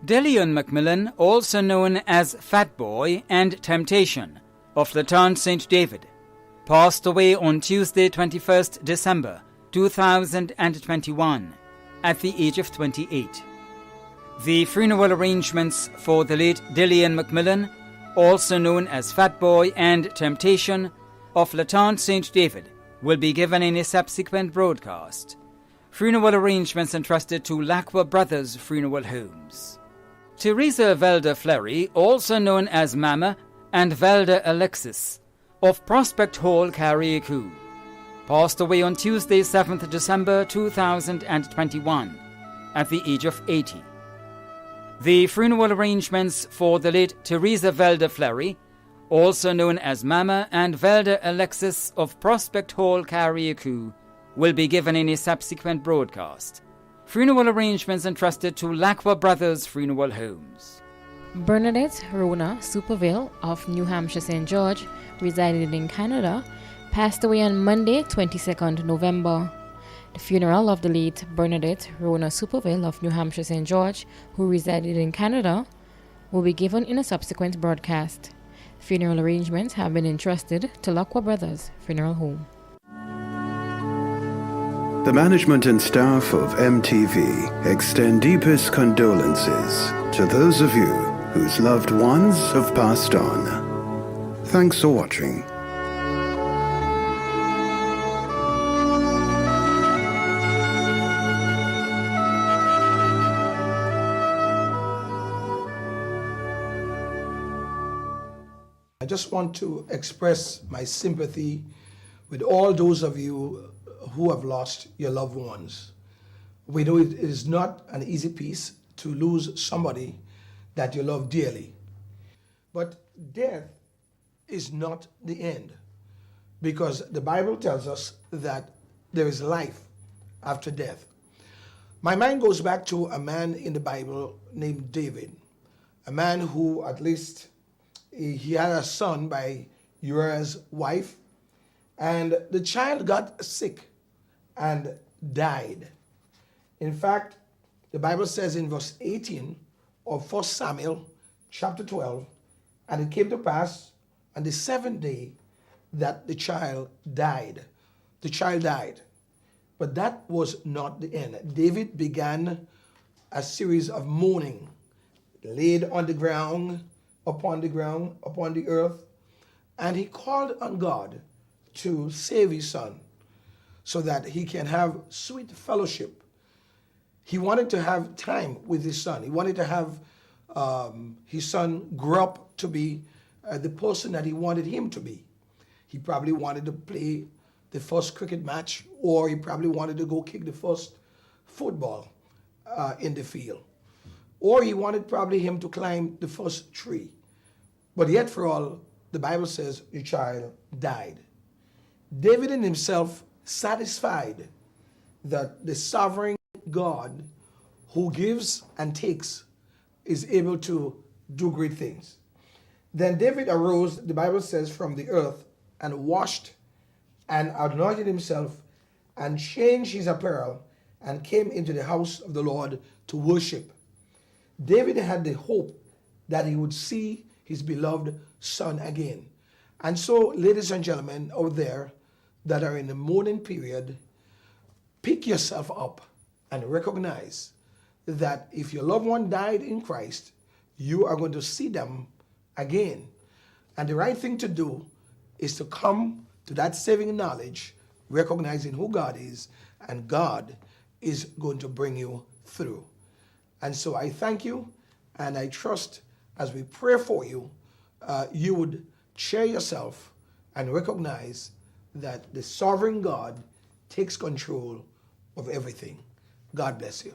Delion Macmillan, also known as Fat Boy and Temptation, of Laton St. David, passed away on Tuesday, 21st December 2021, at the age of 28. The funeral arrangements for the late Delion Macmillan, also known as Fat Boy and Temptation, of Laton St. David, will be given in a subsequent broadcast. Funeral arrangements entrusted to Lacqua Brothers Funeral Homes. Teresa Velda Fleury, also known as Mama, and Velda Alexis, of Prospect Hall, Carriacou, passed away on Tuesday, 7th December 2021, at the age of 80. The funeral arrangements for the late Teresa Velda Fleury, also known as Mama, and Velda Alexis of Prospect Hall, Carriacou, will be given in a subsequent broadcast. Funeral arrangements entrusted to Lacqua Brothers Funeral Homes. Bernadette Rona Superville of New Hampshire St. George, residing in Canada, passed away on Monday, 22nd November. The funeral of the late Bernadette Rona Superville of New Hampshire St. George, who resided in Canada, will be given in a subsequent broadcast. Funeral arrangements have been entrusted to Lacqua Brothers Funeral Home. The management and staff of MTV extend deepest condolences to those of you whose loved ones have passed on. Thanks for watching. I just want to express my sympathy with all those of you who have lost your loved ones. We know it is not an easy piece to lose somebody that you love dearly. But death is not the end, because the Bible tells us that there is life after death. My mind goes back to a man in the Bible named David, a man who at least he had a son by Uriah's wife, and the child got sick, and died. In fact, the Bible says in verse 18 of 1 Samuel chapter 12, and it came to pass on the 7th day that the child died. The child died. But that was not the end. David began a series of mourning, laid on the ground, upon the earth, and he called on God to save his son so that he can have sweet fellowship. He wanted to have time with his son. He wanted to have his son grow up to be the person that he wanted him to be. He probably wanted to play the first cricket match, or he probably wanted to go kick the first football in the field. Or he wanted probably him to climb the first tree. But yet for all, the Bible says the child died. David in himself satisfied that the sovereign God who gives and takes is able to do great things. Then David arose, the Bible says, from the earth and washed and anointed himself and changed his apparel and came into the house of the Lord to worship. David had the hope that he would see his beloved son again. And so, ladies and gentlemen out there that are in the mourning period, pick yourself up and recognize that if your loved one died in Christ, you are going to see them again. And the right thing to do is to come to that saving knowledge, recognizing who God is, and God is going to bring you through. And so I thank you, and I trust as we pray for you, you would cheer yourself and recognize that the sovereign God takes control of everything. God bless you.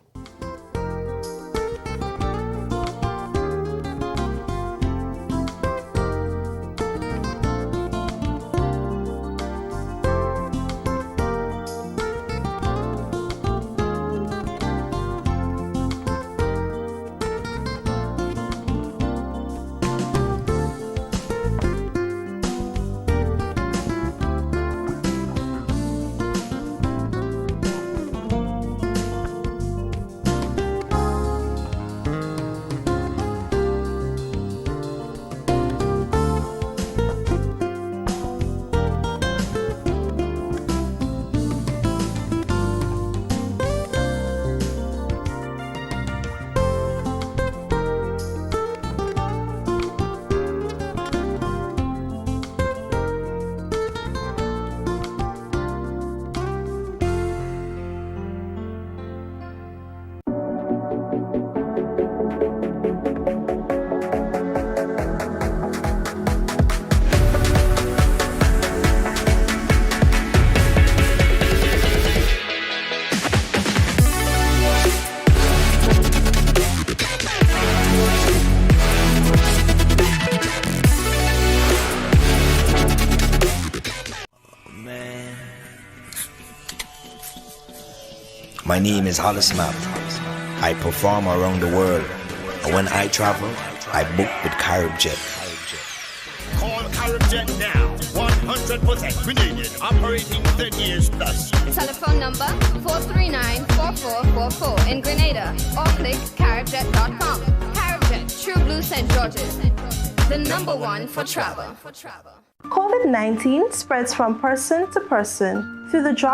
My name is Hollis Map. I perform around the world. And when I travel, I book with CaribJet. Call CaribJet now. 100% Grenadian, operating 10 years plus. Telephone number 439-4444 in Grenada or click caribjet.com. CaribJet, True Blue St. George's, the number one for travel. COVID-19 spreads from person to person through the drop